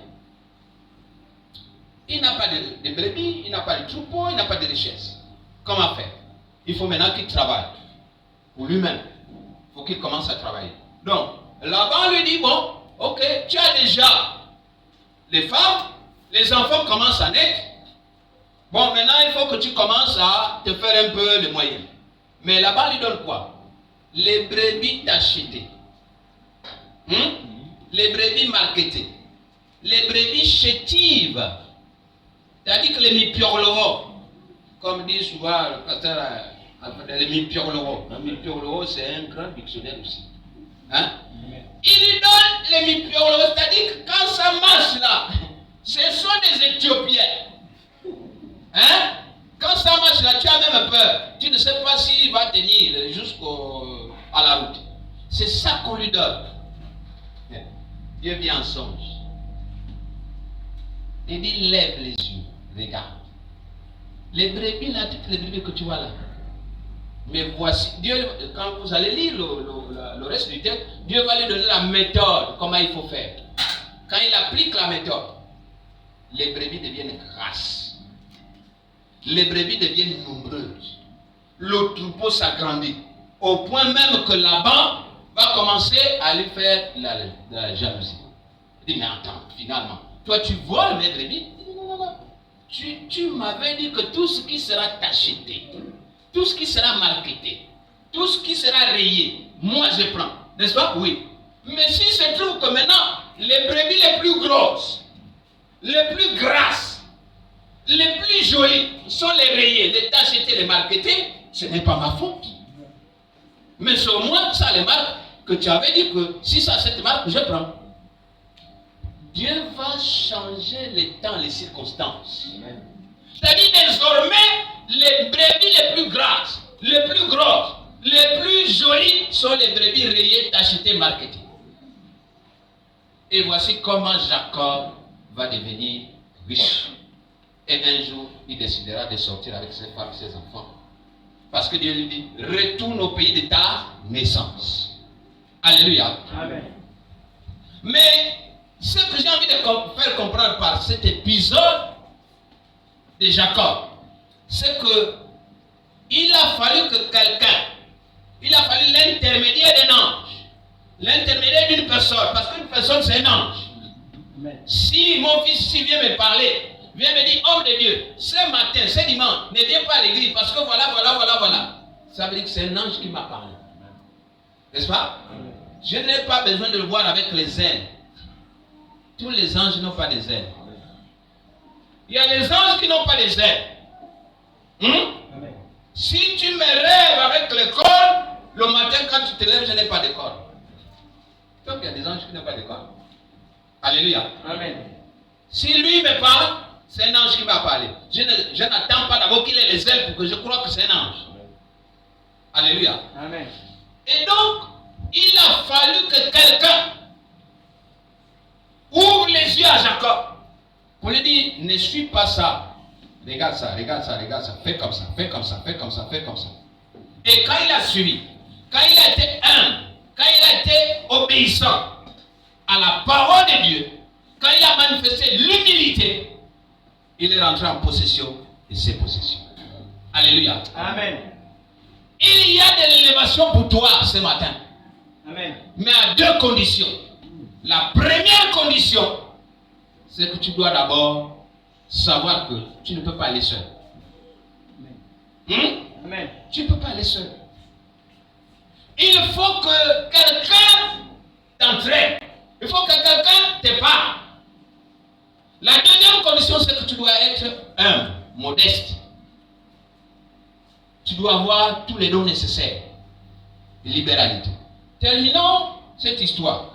Il n'a pas de brebis, il n'a pas de troupeau, il n'a pas de richesse. Comment faire? Il faut maintenant qu'il travaille. Pour lui-même. Il faut qu'il commence à travailler. Donc, là-bas, on lui dit, bon, ok, tu as déjà les femmes, les enfants commencent à naître. Bon, maintenant, il faut que tu commences à te faire un peu de moyens. Mais là-bas, on lui donne quoi? Les brebis tachetées. Les brebis marketées. Les brebis chétives. C'est-à-dire que les mipiorloro, comme dit souvent le pasteur, les mipiorloro. Les mipiorloro, c'est un grand dictionnaire aussi. Hein? Il lui donne les mipiorloro, c'est-à-dire que quand ça marche là, ce sont des Éthiopiens. Hein? Quand ça marche là, tu as même peur. Tu ne sais pas s'il va tenir jusqu'à la route. C'est ça qu'on lui donne. Dieu vient en songe. Il dit, lève les yeux, regarde. Les brebis là, toutes les brebis que tu vois là, Mais voici, Dieu, quand vous allez lire le reste du texte, Dieu va lui donner la méthode, comment il faut faire. Quand il applique la méthode, les brebis deviennent grasses. Les brebis deviennent nombreuses. Le troupeau s'agrandit. Au point même que Laban va commencer à lui faire la jalousie. Il dit, mais attends, finalement, toi tu voles mes brebis? Il dit, non. Tu m'avais dit que tout ce qui sera acheté, tout ce qui sera marketé, tout ce qui sera rayé, moi je prends. N'est-ce pas? Oui. Mais s'il se trouve que maintenant, les brebis les plus grosses, les plus grasses, les plus jolies sont les rayées, les tachetés, les marketés, ce n'est pas ma faute. Mais c'est au moins ça les marques que tu avais dit que si ça cette marque, je prends. Dieu va changer les temps, les circonstances. C'est-à-dire désormais, les brebis les plus grasses, les plus grosses, les plus jolies sont les brebis rayées, tachetées, marketées. Et voici comment Jacob va devenir riche. Et un jour, il décidera de sortir avec ses femmes et ses enfants. Parce que Dieu lui dit, retourne au pays de ta naissance. Alléluia. Amen. Mais ce que j'ai envie de faire comprendre par cet épisode de Jacob, c'est que il a fallu que quelqu'un, il a fallu l'intermédiaire d'un ange, l'intermédiaire d'une personne, parce qu'une personne c'est un ange. Amen. Si mon fils ici vient me parler, vient me dire, homme de Dieu, ce matin, ce dimanche, ne viens pas à l'église parce que voilà. Ça veut dire que c'est un ange qui m'a parlé. N'est-ce pas? Amen. Je n'ai pas besoin de le voir avec les ailes. Tous les anges n'ont pas des ailes. Il y a les anges qui n'ont pas des ailes. Si tu me rêves avec le corps, le matin quand tu te lèves, je n'ai pas de corps. Donc il y a des anges qui n'ont pas de corps. Alléluia. Amen. Si lui me parle, c'est un ange qui m'a parlé. Je n'attends pas d'abord qu'il ait les ailes pour que je croie que c'est un ange. Alléluia. Amen. Et donc, il a fallu que quelqu'un ouvre les yeux à Jacob pour lui dire, ne suis pas ça. Regarde ça. Fais comme ça. Et quand il a suivi, quand il a été humble, quand il a été obéissant à la parole de Dieu, quand il a manifesté l'humilité, il est rentré en possession de ses possessions. Alléluia. Amen. Il y a de l'élévation pour toi ce matin. Amen. Mais à deux conditions. La première condition, c'est que tu dois d'abord savoir que tu ne peux pas aller seul. Amen. Tu ne peux pas aller seul. Il faut que quelqu'un t'entraîne. Il faut que quelqu'un te parle. La deuxième condition, c'est que tu dois être humble, modeste. Tu dois avoir tous les dons nécessaires de libéralité. Terminons cette histoire.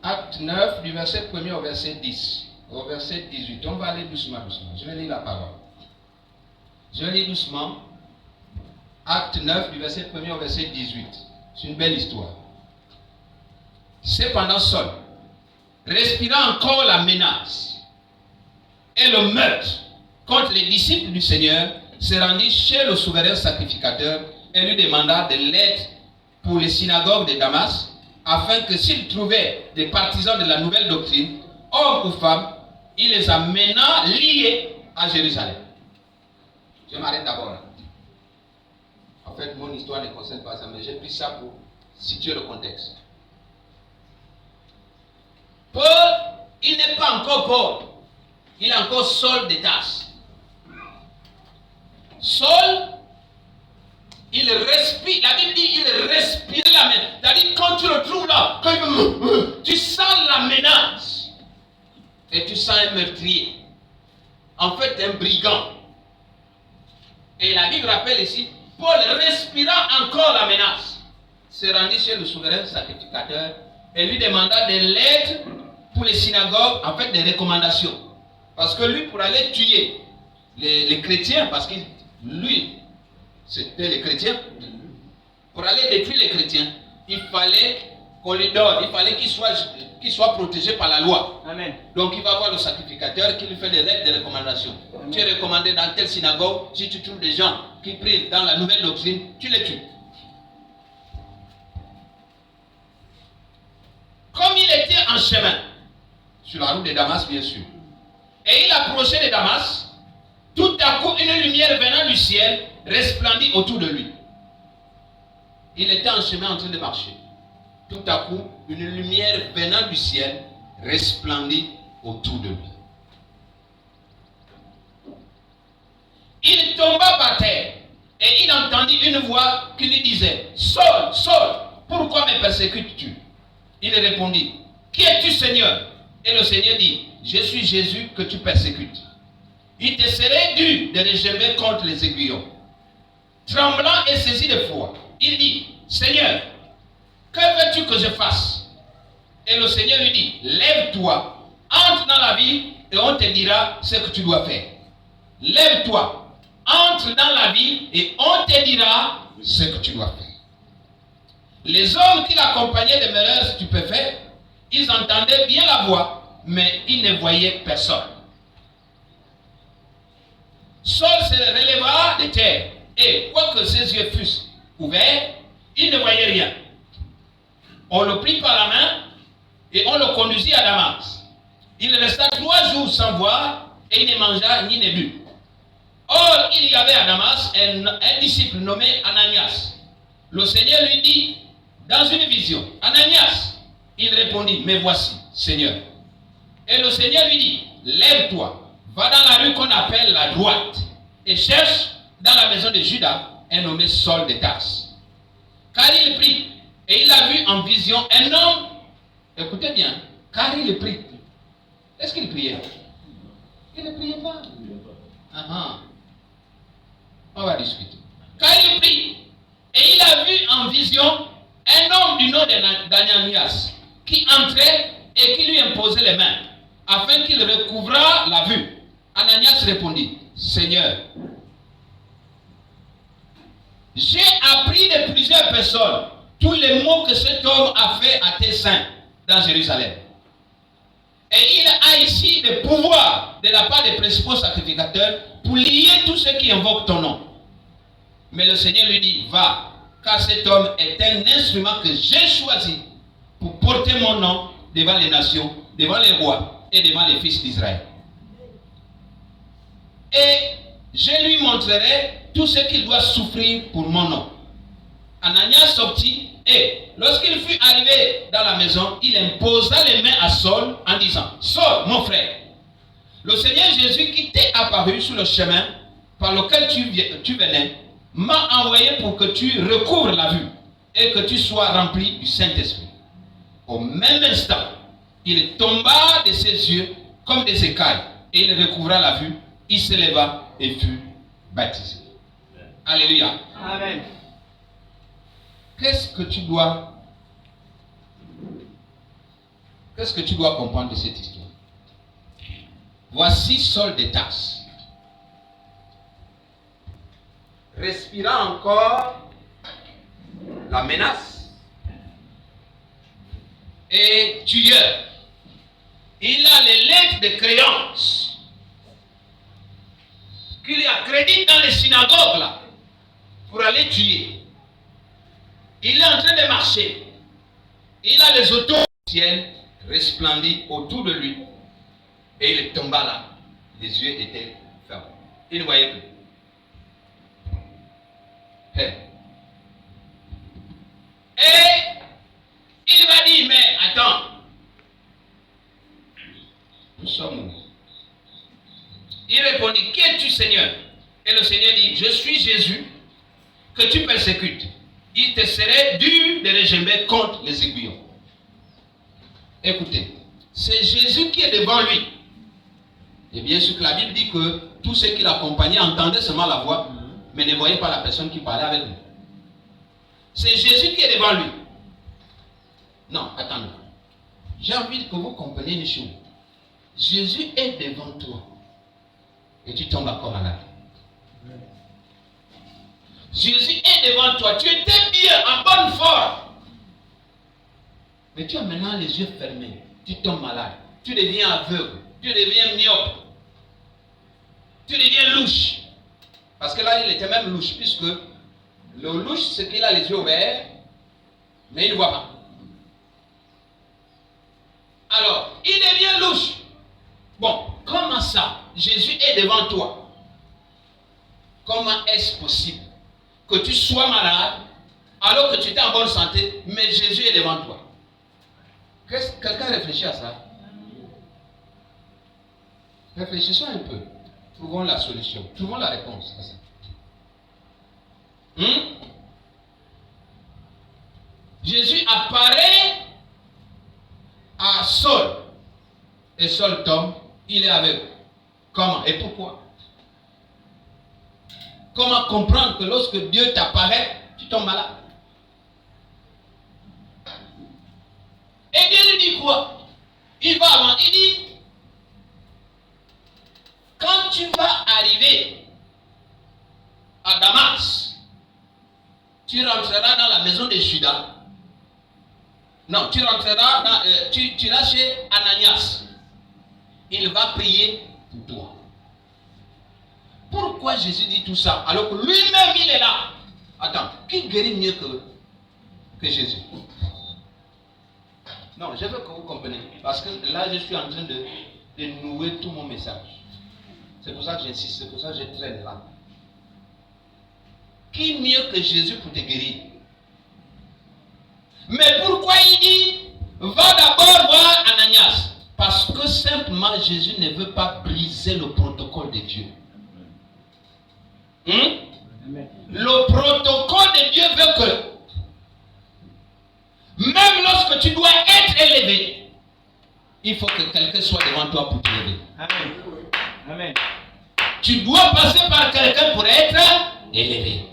Acte 9, du verset 1er au verset 10. Au verset 18. On va aller doucement. Je vais lire la parole. Je lis doucement. Acte 9, du verset 1er au verset 18. C'est une belle histoire. Cependant, Saul, respirant encore la menace et le meurtre contre les disciples du Seigneur, se rendit chez le souverain sacrificateur et lui demanda de l'aide pour les synagogues de Damas, afin que s'il trouvait des partisans de la nouvelle doctrine, hommes ou femmes, il les amena liés à Jérusalem. Je m'arrête d'abord là. En fait, mon histoire ne concerne pas ça, mais j'ai pris ça pour situer le contexte. Paul, il n'est pas encore Paul. Il est encore Saul de Tarse. Saul, il respire. La Bible dit il respire la menace. C'est-à-dire quand tu le trouves là, tu sens la menace. Et tu sens un meurtrier. En fait, un brigand. Et la Bible rappelle ici, Paul respirant encore la menace, se rendit chez le souverain sacrificateur et lui demanda de l'aide pour les synagogues, en fait des recommandations. Parce que lui, pour aller tuer les chrétiens, parce que lui, c'était les chrétiens, pour aller détruire les chrétiens, il fallait qu'on lui donne, il fallait qu'il qu'il soit protégé par la loi. Amen. Donc il va voir le sacrificateur qui lui fait des règles de recommandation. Amen. Tu es recommandé dans telle synagogue, si tu trouves des gens qui prient dans la nouvelle doctrine, tu les tues. Comme il était en chemin, sur la route de Damas bien sûr, et il approchait de Damas, tout à coup une lumière venant du ciel resplendit autour de lui. Il était en chemin en train de marcher. Tout à coup, une lumière venant du ciel resplendit autour de lui. Il tomba par terre et il entendit une voix qui lui disait: Saul, Saul, pourquoi me persécutes-tu? Il répondit: Qui es-tu, Seigneur? Et le Seigneur dit: Je suis Jésus que tu persécutes. Il te serait dû de regember contre les aiguillons. Tremblant et saisi de foi, il dit: Seigneur, que veux-tu que je fasse? Et le Seigneur lui dit: Lève-toi, entre dans la ville et on te dira ce que tu dois faire. Lève-toi, entre dans la ville et on te dira ce que tu dois faire. Les hommes qui l'accompagnaient demeurèrent stupéfaits. Ils entendaient bien la voix, mais ils ne voyaient personne. Saul se releva de terre, et quoique ses yeux fussent ouverts, il ne voyait rien. On le prit par la main et on le conduisit à Damas. Il resta 3 jours sans voir et il ne mangea ni ne but. Or, il y avait à Damas un disciple nommé Ananias. Le Seigneur lui dit dans une vision: Ananias. Il répondit: Me voici, Seigneur. Et le Seigneur lui dit: Lève-toi, va dans la rue qu'on appelle la droite et cherche dans la maison de Judas un nommé Saul de Tarse. Car il prie et il a vu en vision un homme. Écoutez bien, car il prie. Est-ce qu'il priait? Il ne priait pas. On va discuter. Car il prie et il a vu en vision un homme du nom d'Ananias qui entrait et qui lui imposait les mains afin qu'il recouvrât la vue. Ananias répondit: Seigneur, j'ai appris de plusieurs personnes tous les maux que cet homme a fait à tes saints dans Jérusalem. Et il a ici le pouvoir de la part des principaux sacrificateurs pour lier tous ceux qui invoquent ton nom. Mais le Seigneur lui dit: Va, car cet homme est un instrument que j'ai choisi pour porter mon nom devant les nations, devant les rois et devant les fils d'Israël. Et je lui montrerai tout ce qu'il doit souffrir pour mon nom. Ananias sortit et, lorsqu'il fut arrivé dans la maison, il imposa les mains à Saul en disant: Saul, mon frère, le Seigneur Jésus qui t'est apparu sur le chemin par lequel tu venais m'a envoyé pour que tu recouvres la vue et que tu sois rempli du Saint-Esprit. Au même instant, il tomba de ses yeux comme des écailles et il recouvra la vue. Il se leva et fut baptisé. Alléluia. Amen. Qu'est-ce que tu dois comprendre de cette histoire? Voici Saul de Tarse, respirant encore la menace et tueur. Il a les lettres de créance qu'il accrédite dans les synagogues là pour aller tuer. Il est en train de marcher. Il a les autos ciel resplendit autour de lui et il tomba là. Les yeux étaient fermés. Il ne voyait plus. Et il va dire: mais attends, nous sommes où? Il répondit: qui es-tu, Seigneur? Et le Seigneur dit: je suis Jésus que tu persécutes. Il te serait dû de regember contre les aiguillons. Écoutez, c'est Jésus qui est devant lui. Et bien sûr que la Bible dit que tous ceux qui l'accompagnaient entendaient seulement la voix, mais ne voyaient pas la personne qui parlait avec lui. C'est Jésus qui est devant lui. Non, attendez. J'ai envie que vous compreniez une chose. Jésus est devant toi. Et tu tombes encore malade. Jésus est devant toi. Tu étais bien, en bonne forme. Mais tu as maintenant les yeux fermés. tu tombes malade. Tu deviens aveugle. Tu deviens myope. Tu deviens louche. Parce que là, il était même louche, puisque le louche, c'est qu'il a les yeux ouverts, mais il ne voit pas. Alors, il devient louche. Bon, comment ça? Jésus est devant toi. Comment est-ce possible que tu sois malade alors que tu étais en bonne santé, mais Jésus est devant toi? Quelqu'un réfléchit à ça? Réfléchissons un peu. Trouvons la solution. Trouvons la réponse à ça. Jésus apparaît à Saul. Et Saul tombe, il est aveugle. Comment et pourquoi? Comment comprendre que lorsque Dieu t'apparaît, tu tombes malade? Et Dieu lui dit quoi? Il va avant, il dit, quand tu vas arriver à Damas, tu rentreras dans la maison de Judas. Non, tu rentreras dans, tu iras chez Ananias. Il va prier pour toi. Pourquoi Jésus dit tout ça alors que lui-même il est là? Attends, qui guérit mieux que Jésus? Non, je veux que vous compreniez. Parce que là, je suis en train de nouer tout mon message. C'est pour ça que j'insiste, c'est pour ça que je traîne là. Qui mieux que Jésus pour te guérir? Mais pourquoi il dit, va d'abord voir Ananias? Parce que simplement Jésus ne veut pas briser le protocole de Dieu. Le protocole de Dieu veut que même lorsque tu dois être élevé, il faut que quelqu'un soit devant toi pour t'élever. Amen. Amen. Tu dois passer par quelqu'un pour être élevé.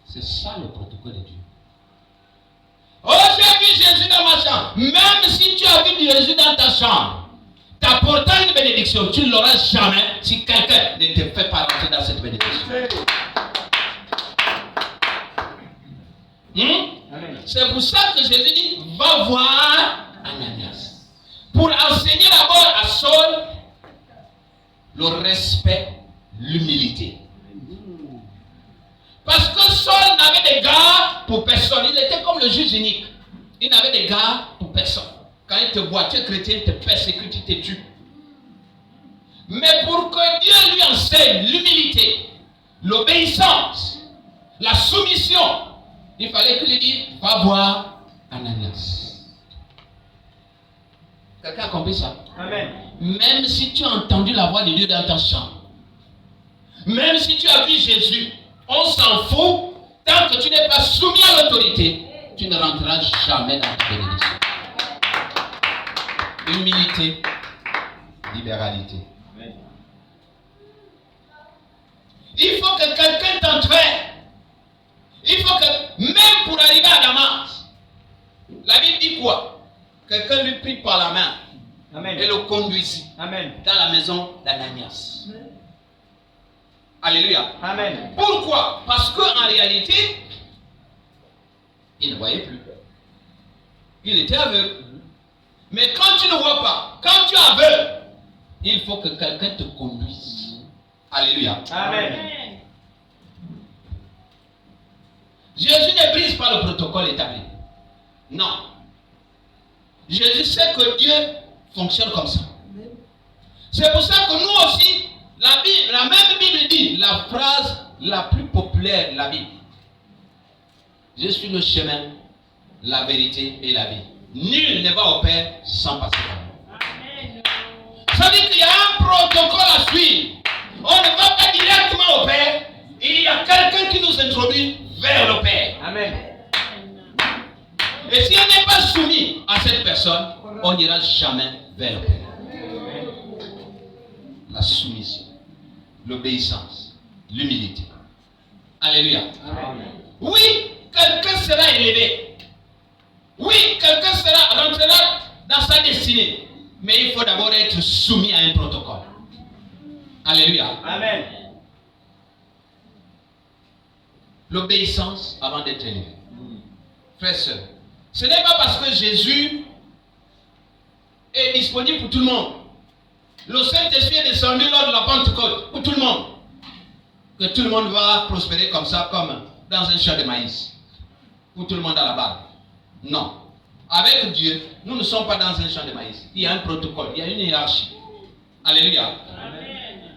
C'est ça le protocole de Dieu. Oh, j'ai vu Jésus dans ma chambre. Même si tu as vu Jésus dans ta chambre, t'apportant une bénédiction, tu ne l'auras jamais si quelqu'un ne te fait pas rentrer dans cette bénédiction. C'est pour ça que Jésus dit, va voir Ananias. Pour enseigner d'abord à Saul le respect, l'humilité. Parce que Saul n'avait d'égard pour personne. Il était comme le juge unique. Il n'avait d'égard pour personne. Quand il te voit, tu es chrétien, il te persécute, il te tue. Mais pour que Dieu lui enseigne l'humilité, l'obéissance, la soumission, il fallait qu'il lui dise, va voir Ananias. Quelqu'un a compris ça? Amen. Même si tu as entendu la voix de Dieu dans ta chambre, même si tu as vu Jésus, on s'en fout, tant que tu n'es pas soumis à l'autorité, tu ne rentreras jamais dans ta bénédiction. Humilité, libéralité. Amen. Il faut que quelqu'un t'entraîne. Il faut que, même pour arriver à Damas, la Bible dit quoi? Quelqu'un lui prit par la main. Amen. Et le conduisit. Amen. Dans la maison d'Ananias. Alléluia. Amen. Pourquoi? Parce qu'en réalité, il ne voyait plus. Il était aveugle. Mais quand tu ne vois pas, quand tu es aveugle, il faut que quelqu'un te conduise. Alléluia. Amen. Jésus ne brise pas le protocole établi. Non. Jésus sait que Dieu fonctionne comme ça. C'est pour ça que nous aussi, la même Bible dit, la phrase la plus populaire de la Bible. Je suis le chemin, la vérité et la vie. Nul ne va au Père sans passer par moi. Ça veut dire qu'il y a un protocole à suivre. On ne va pas directement au Père. Il y a quelqu'un qui nous introduit vers le Père. Amen. Et si on n'est pas soumis à cette personne, on n'ira jamais vers le Père. La soumission, l'obéissance, l'humilité. Alléluia. Amen. Oui, quelqu'un sera élevé. Oui, quelqu'un rentrera dans sa destinée. Mais il faut d'abord être soumis à un protocole. Alléluia. Amen. L'obéissance avant d'être élevé. frères et sœurs, ce n'est pas parce que Jésus est disponible pour tout le monde. Le Saint-Esprit est descendu lors de la Pentecôte pour tout le monde. Que tout le monde va prospérer comme ça, comme dans un champ de maïs. Pour tout le monde à la barbe. Non. Avec Dieu, nous ne sommes pas dans un champ de maïs. Il y a un protocole, il y a une hiérarchie. Alléluia. Amen.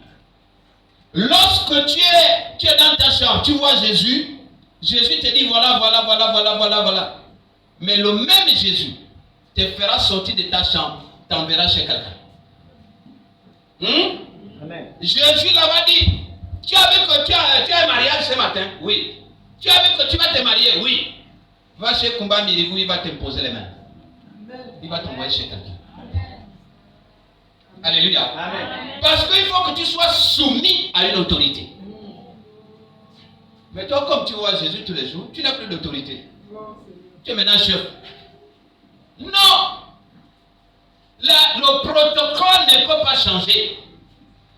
Lorsque tu es dans ta chambre, tu vois Jésus, Jésus te dit voilà. Mais le même Jésus te fera sortir de ta chambre, t'enverra chez quelqu'un. Amen. Jésus là-bas dit, tu as vu que tu as un mariage ce matin? Oui. Tu as vu que tu vas te marier? Oui. Va chez Kumba Mirivou, il va t'imposer les mains. Il va t'envoyer chez quelqu'un. Alléluia. Amen. Parce qu'il faut que tu sois soumis à une autorité. Mais toi, comme tu vois Jésus tous les jours, tu n'as plus d'autorité. Tu es maintenant chef. Non. Le protocole ne peut pas changer.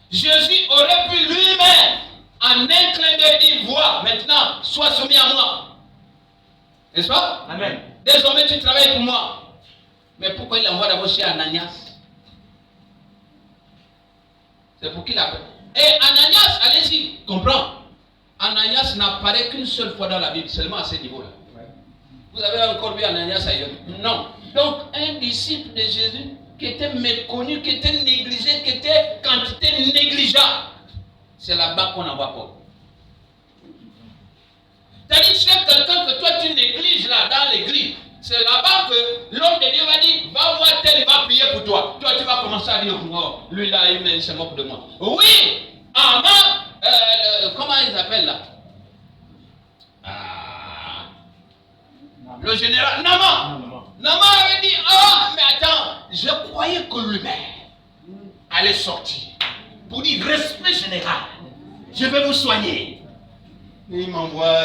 Jésus aurait pu lui-même, en un clin d'œil, dire, vois, maintenant, sois soumis à moi. N'est-ce pas? Amen. Désormais, tu travailles pour moi. Mais pourquoi il envoie d'abord chez Ananias? C'est pour qui l'appelle. Et Ananias, allez-y, comprends. Ananias n'apparaît qu'une seule fois dans la Bible, seulement à ce niveau-là. Ouais. Vous avez encore vu Ananias ailleurs? Non. Donc, un disciple de Jésus qui était méconnu, qui était négligé, qui était quantité négligeable. C'est là-bas qu'on envoie Paul. C'est-à-dire que c'est quelqu'un que toi tu négliges là dans l'église. C'est là-bas que l'homme de Dieu va dire, va voir tel, il va prier pour toi. Toi tu vas commencer à dire, oh, lui là, il se moque de moi. Oui, comment ils appellent là? Le général Naman avait dit, mais attends, je croyais que lui-même allait sortir pour dire, respect général, je vais vous soigner. Et il m'envoie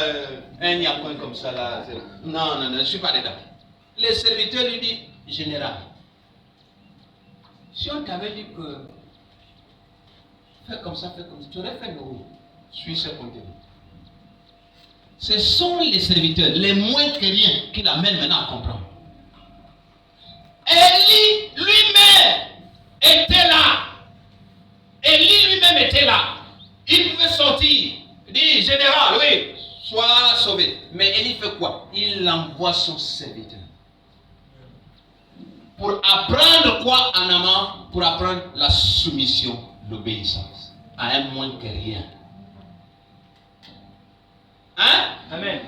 un niacoin comme ça là. Non, je ne suis pas dedans. Les serviteurs lui disent, général, si on t'avait dit que fais comme ça, tu aurais fait le suis ce contenu. Ce sont les serviteurs, les moins que rien, qui l'amènent maintenant à comprendre. Élie lui-même était là. Élie lui-même était là. Il pouvait sortir. Il dit, général, oui, sois sauvé. Mais Élie fait quoi? Il envoie son serviteur. Pour apprendre quoi en amont? Pour apprendre la soumission, l'obéissance. À un moins que rien. Hein? Amen.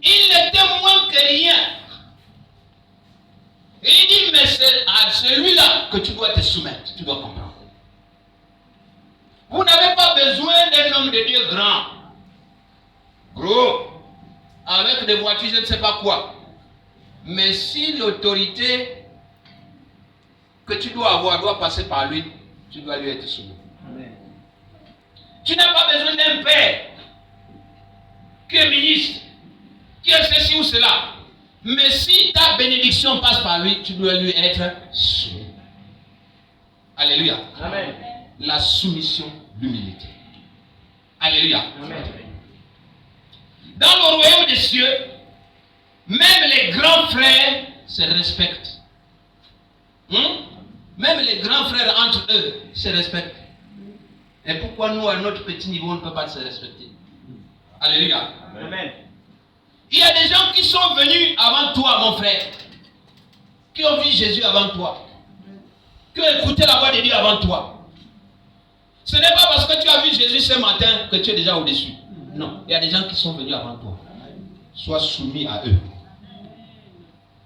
Il était moins que rien. Et il dit, mais c'est à celui-là que tu dois te soumettre. Tu dois comprendre. Vous n'avez pas besoin d'un homme de Dieu grand, gros, avec des voitures, je ne sais pas quoi. Mais si l'autorité que tu dois avoir doit passer par lui, tu dois lui être soumis. Amen. Tu n'as pas besoin d'un père qui est ministre, qui est ceci ou cela. Mais si ta bénédiction passe par lui, tu dois lui être soumis. Alléluia. Amen. La soumission, l'humilité. Alléluia. Amen. Dans le royaume des cieux, même les grands frères se respectent. Même les grands frères entre eux se respectent. Et pourquoi nous, à notre petit niveau, on ne peut pas se respecter? Alléluia. Amen. Il y a des gens qui sont venus avant toi, mon frère, qui ont vu Jésus avant toi, qui ont écouté la voix de Dieu avant toi. Ce n'est pas parce que tu as vu Jésus ce matin que tu es déjà au-dessus. Non, il y a des gens qui sont venus avant toi. Sois soumis à eux.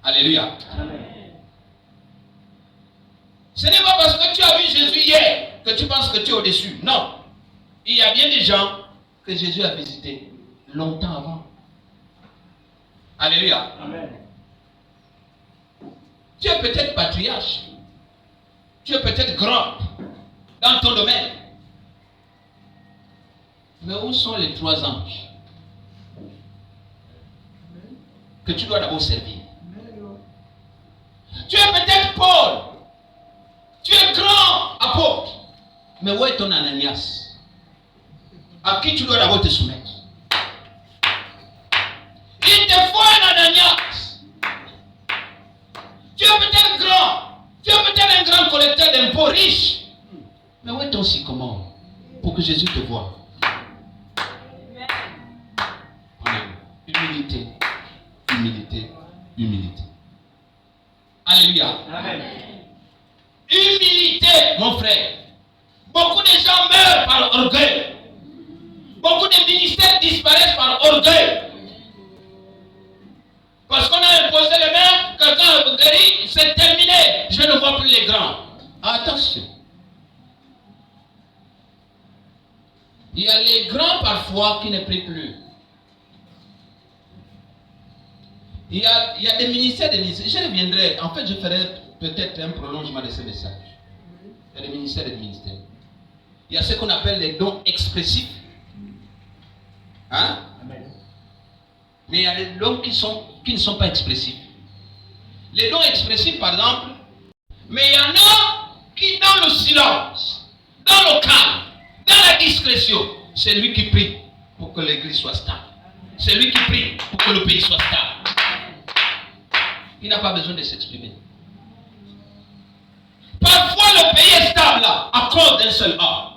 Alléluia. Amen. Ce n'est pas parce que tu as vu Jésus hier que tu penses que tu es au-dessus. Non. Il y a bien des gens que Jésus a visités longtemps avant. Alléluia. Amen. Tu es peut-être patriarche. Tu es peut-être grand dans ton domaine. Mais où sont les 3 anges que tu dois d'abord servir? Tu es peut-être Paul. Tu es grand apôtre. Mais où est ton Ananias? À qui tu dois d'abord te soumettre? Il te faut riche. Mais où est ton sycomore pour que Jésus te voie? Humilité, humilité, humilité. Alléluia. Amen. Humilité, mon frère. Beaucoup de gens meurent par orgueil. Beaucoup de ministères disparaissent par orgueil. Parce qu'on a imposé les mains, quelqu'un guérit, c'est terminé. Je ne vois plus les grands. Attention. Il y a les grands parfois qui ne prient plus. Il y a des ministères, Je reviendrai. En fait, je ferai peut-être un prolongement de ce message. Il y a des ministères et des ministères. Il y a ce qu'on appelle les dons expressifs. Hein? Amen. Mais il y a des dons qui ne sont pas expressifs. Les dons expressifs, par exemple, mais il y en a qui, dans le silence, dans le calme, dans la discrétion, c'est lui qui prie pour que l'église soit stable. C'est lui qui prie pour que le pays soit stable. Il n'a pas besoin de s'exprimer. Parfois, le pays est stable là, à cause d'un seul homme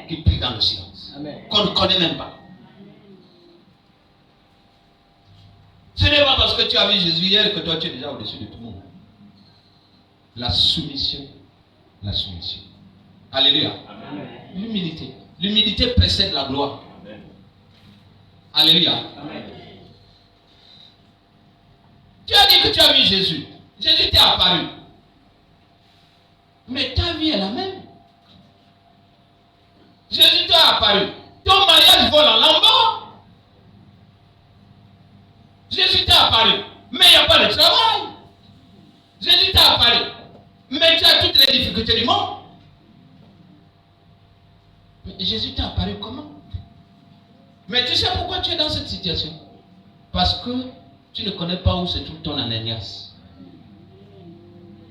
qui prie dans le silence, qu'on ne connaît même pas. Ce n'est pas parce que tu as vu Jésus hier que toi tu es déjà au-dessus de tout le monde. La soumission. La soumission. Alléluia. Amen. L'humilité. L'humilité précède la gloire. Amen. Alléluia. Amen. Tu as dit que tu as vu Jésus. Jésus t'est apparu. Mais ta vie est la même. Jésus t'est apparu. Ton mariage vole en lambeaux. Jésus t'est apparu. Mais il n'y a pas de travail. Jésus t'est apparu. Mais tu as toutes les difficultés du monde. Mais Jésus t'est apparu comment? Mais tu sais pourquoi tu es dans cette situation? Parce que tu ne connais pas où se trouve ton Ananias.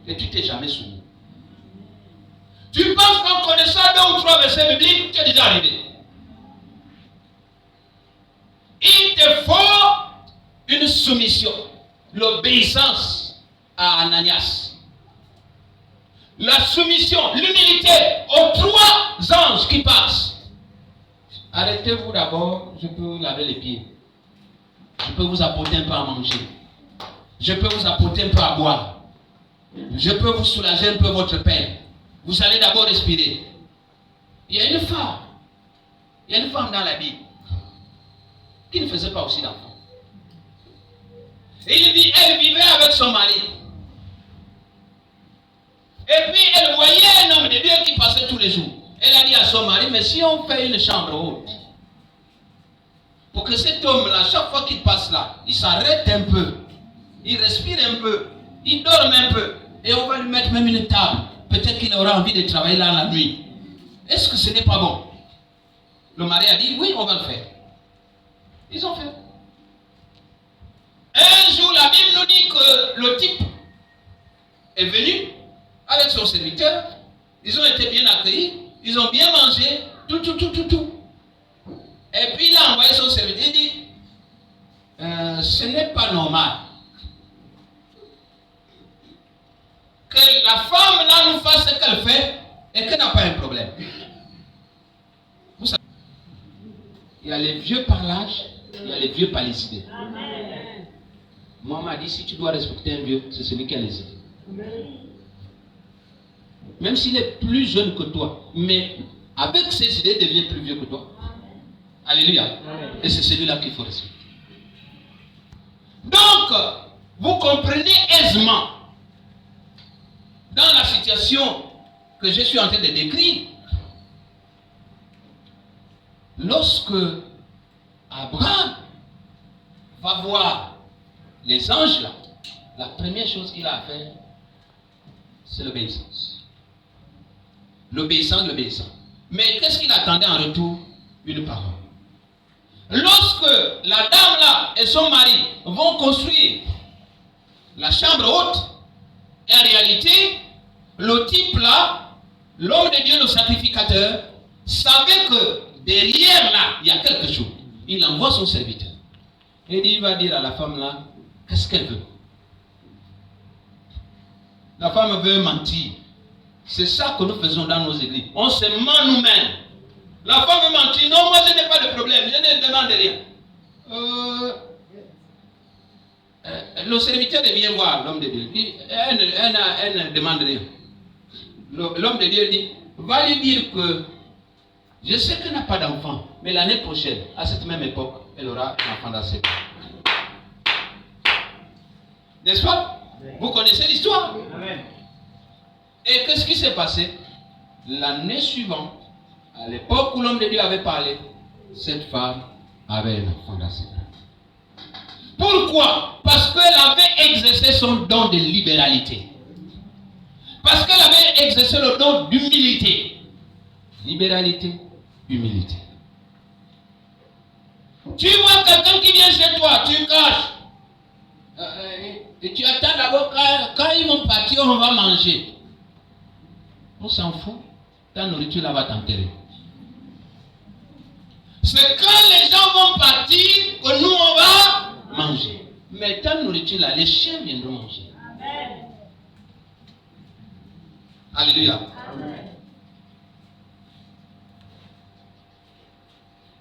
Et tu t'es jamais souvenu. Tu penses qu'en connaissant 2 ou 3 versets bibliques, tu es déjà arrivé. Il te faut une soumission, l'obéissance à Ananias. La soumission, l'humilité aux 3 anges qui passent. Arrêtez-vous d'abord, je peux vous laver les pieds. Je peux vous apporter un peu à manger. Je peux vous apporter un peu à boire. Je peux vous soulager un peu votre peine. Vous allez d'abord respirer. Il y a une femme. Il y a une femme dans la Bible qui ne faisait pas aussi d'enfant. Elle vivait avec son mari. Et puis elle voyait un homme de Dieu qui passait tous les jours. Elle a dit à son mari, mais si on fait une chambre haute, pour que cet homme-là, chaque fois qu'il passe là, il s'arrête un peu, il respire un peu, il dort un peu, et on va lui mettre même une table. Peut-être qu'il aura envie de travailler là la nuit. Est-ce que ce n'est pas bon? Le mari a dit, oui, on va le faire. Ils ont fait. Un jour, la Bible nous dit que le type est venu avec son serviteur. Ils ont été bien accueillis. Ils ont bien mangé. Tout. Et puis il a envoyé son serviteur. Il dit, ce n'est pas normal que la femme là nous fasse ce qu'elle fait et qu'elle n'a pas un problème. Vous savez, il y a les vieux parlages, il y a les vieux pas les idées. Moi, on m'a dit, si tu dois respecter un vieux, c'est celui qui a les idées. Même s'il est plus jeune que toi, mais avec ses idées, il devient plus vieux que toi. Alléluia. Et c'est celui-là qu'il faut respecter. Donc, vous comprenez aisément, dans la situation que je suis en train de décrire, lorsque Abraham va voir les anges là, la première chose qu'il a à faire, c'est l'obéissance. L'obéissance. Mais qu'est-ce qu'il attendait en retour? Une parole. Lorsque la dame là et son mari vont construire la chambre haute, en réalité, le type là, l'homme de Dieu, le sacrificateur, savait que derrière là, il y a quelque chose. Il envoie son serviteur. Et il va dire à la femme là, qu'est-ce qu'elle veut? La femme veut mentir. C'est ça que nous faisons dans nos églises. On se ment nous-mêmes. La femme me mentit. Non, moi je n'ai pas de problème. Je ne demande rien. Le serviteur vient voir l'homme de Dieu. Elle ne demande rien. L'homme de Dieu dit, va lui dire que je sais qu'elle n'a pas d'enfant, mais l'année prochaine, à cette même époque, elle aura un enfant dans ses bras. N'est-ce pas? Vous connaissez l'histoire? Amen. Et qu'est-ce qui s'est passé? L'année suivante, à l'époque où l'homme de Dieu avait parlé, cette femme avait un enfant dans ses bras. Pourquoi? Parce qu'elle avait exercé son don de libéralité. Parce qu'elle avait exercé le don d'humilité. Libéralité, humilité. Tu vois quelqu'un qui vient chez toi, tu caches. Et tu attends d'abord quand ils vont partir, on va manger. On s'en fout. Ta nourriture là va t'enterrer. C'est quand les gens vont partir que nous on va manger. Mais ta nourriture là, les chiens viendront manger. Amen. Alléluia. Amen.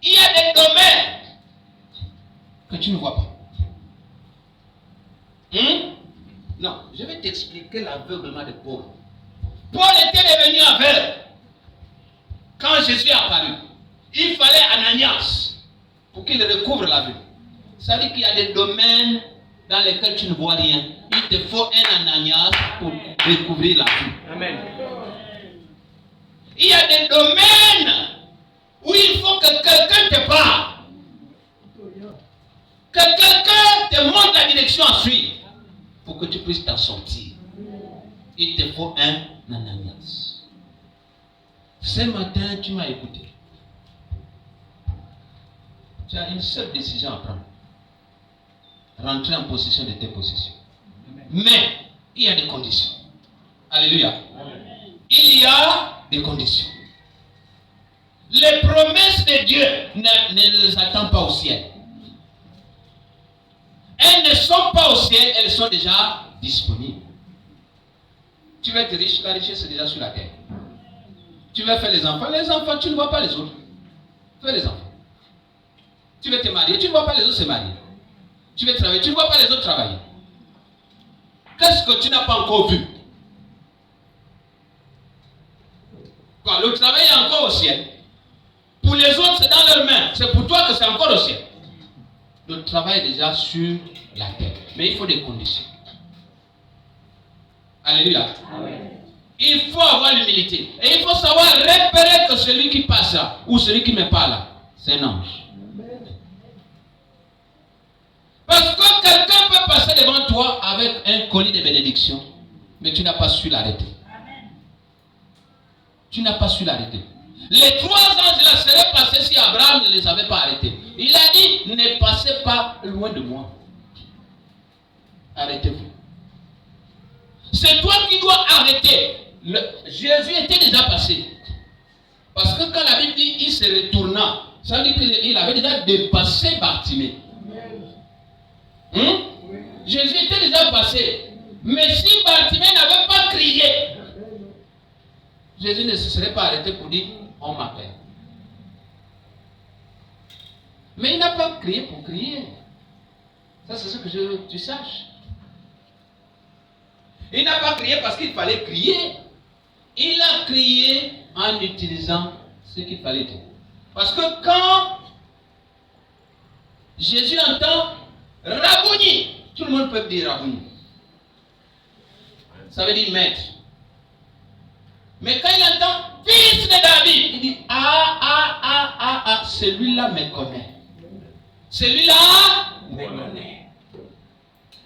Il y a des domaines que tu ne vois pas. Non, je vais t'expliquer l'aveuglement des pauvres. Paul était devenu aveugle quand Jésus est apparu. Il fallait Ananias pour qu'il recouvre la vue. Ça veut dire qu'il y a des domaines dans lesquels tu ne vois rien. Il te faut un Ananias pour recouvrir la vue. Amen. Il y a des domaines où il faut que quelqu'un te parle. Que quelqu'un te montre la direction à suivre pour que tu puisses t'en sortir. Il te faut un Ananias. Ce matin, tu m'as écouté. Tu as une seule décision à prendre. Rentrer en possession de tes possessions. Mais, il y a des conditions. Alléluia. Il y a des conditions. Les promesses de Dieu ne les attendent pas au ciel. Elles ne sont pas au ciel, elles sont déjà disponibles. Tu veux être riche, la richesse est déjà sur la terre. Tu veux faire les enfants, tu ne vois pas les autres. Fais les enfants. Tu veux te marier, tu ne vois pas les autres se marier. Tu veux travailler, tu ne vois pas les autres travailler. Qu'est-ce que tu n'as pas encore vu? Quand le travail est encore au ciel. Pour les autres, c'est dans leurs mains. C'est pour toi que c'est encore au ciel. Le travail est déjà sur la terre. Mais il faut des conditions. Alléluia. Amen. Il faut avoir l'humilité. Et il faut savoir repérer que celui qui passe là, ou celui qui me parle là, c'est un ange. Parce que quelqu'un peut passer devant toi avec un colis de bénédiction, mais tu n'as pas su l'arrêter. Tu n'as pas su l'arrêter. Les 3 anges là seraient passés si Abraham ne les avait pas arrêtés. Il a dit, ne passez pas loin de moi. Arrêtez-vous. C'est toi qui dois arrêter. Jésus était déjà passé. Parce que quand la Bible dit, il se retourna, ça veut dire qu'il avait déjà dépassé Bartimée. Jésus était déjà passé. Mais si Bartimée n'avait pas crié, Jésus ne se serait pas arrêté pour dire, on m'appelle. Mais il n'a pas crié pour crier. Ça, c'est ce que je veux que tu saches. Il n'a pas crié parce qu'il fallait crier. Il a crié en utilisant ce qu'il fallait dire. Parce que quand Jésus entend Rabouni, tout le monde peut dire Rabouni. Ça veut dire maître. Mais quand il entend fils de David, il dit celui-là me connaît. Celui-là me connaît.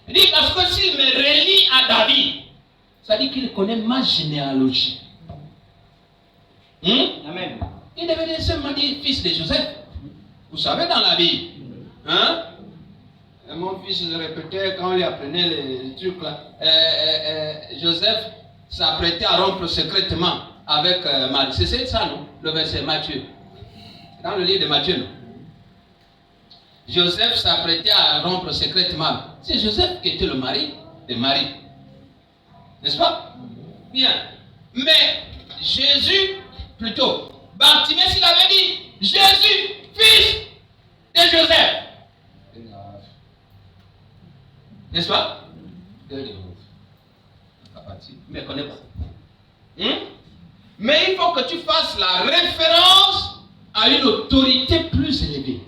Il dit parce que s'il me relie à David, ça dit qu'il connaît ma généalogie. Amen. Il devait seulement dire fils de Joseph. Vous savez dans la Bible. Mon fils le répétait quand on lui apprenait les trucs là. Joseph s'apprêtait à rompre secrètement avec Marie. C'est ça, non? Le verset Matthieu. Dans le livre de Matthieu, non? Joseph s'apprêtait à rompre secrètement. C'est Joseph qui était le mari de Marie. N'est-ce pas? Bien. Mais Jésus, plutôt, Bartimée, s'il avait dit Jésus, fils de Joseph. N'est-ce pas? Mais connais pas. Mais il faut que tu fasses la référence à une autorité plus élevée.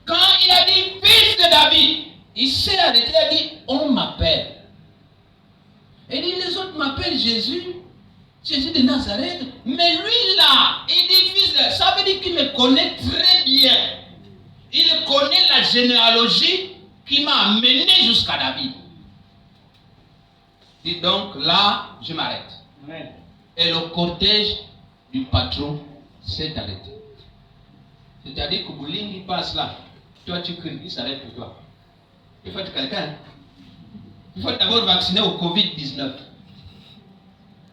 Quand il a dit fils de David, il s'est arrêté, il a dit on m'appelle. Il dit les autres m'appellent Jésus, Jésus de Nazareth. Mais lui là, il dit fils de, ça veut dire qu'il me connaît très bien. Il connaît la généalogie qui m'a amené jusqu'à David. Et donc là, je m'arrête. Amen. Et le cortège du patron s'est arrêté. C'est-à-dire que Bouling il passe là. Toi tu cries, il s'arrête pour toi. Il faut être quelqu'un. Il faut d'abord vacciner au Covid-19.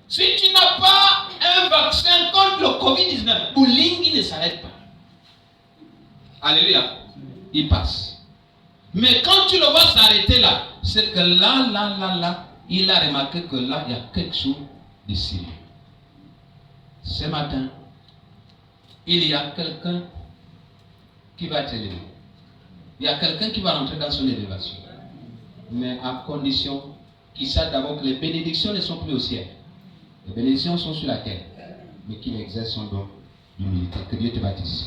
Si tu n'as pas un vaccin contre le Covid-19, Bouling il ne s'arrête pas. Alléluia. Il passe. Mais quand tu le vois s'arrêter là, c'est que là, il a remarqué que là, il y a quelque chose de sérieux. Ce matin, il y a quelqu'un qui va être élevé. Il y a quelqu'un qui va rentrer dans son élévation. Mais à condition qu'il sache d'abord que les bénédictions ne sont plus au ciel. Les bénédictions sont sur la terre. Mais qu'il exerce son don d'humilité. Que Dieu te bâtisse.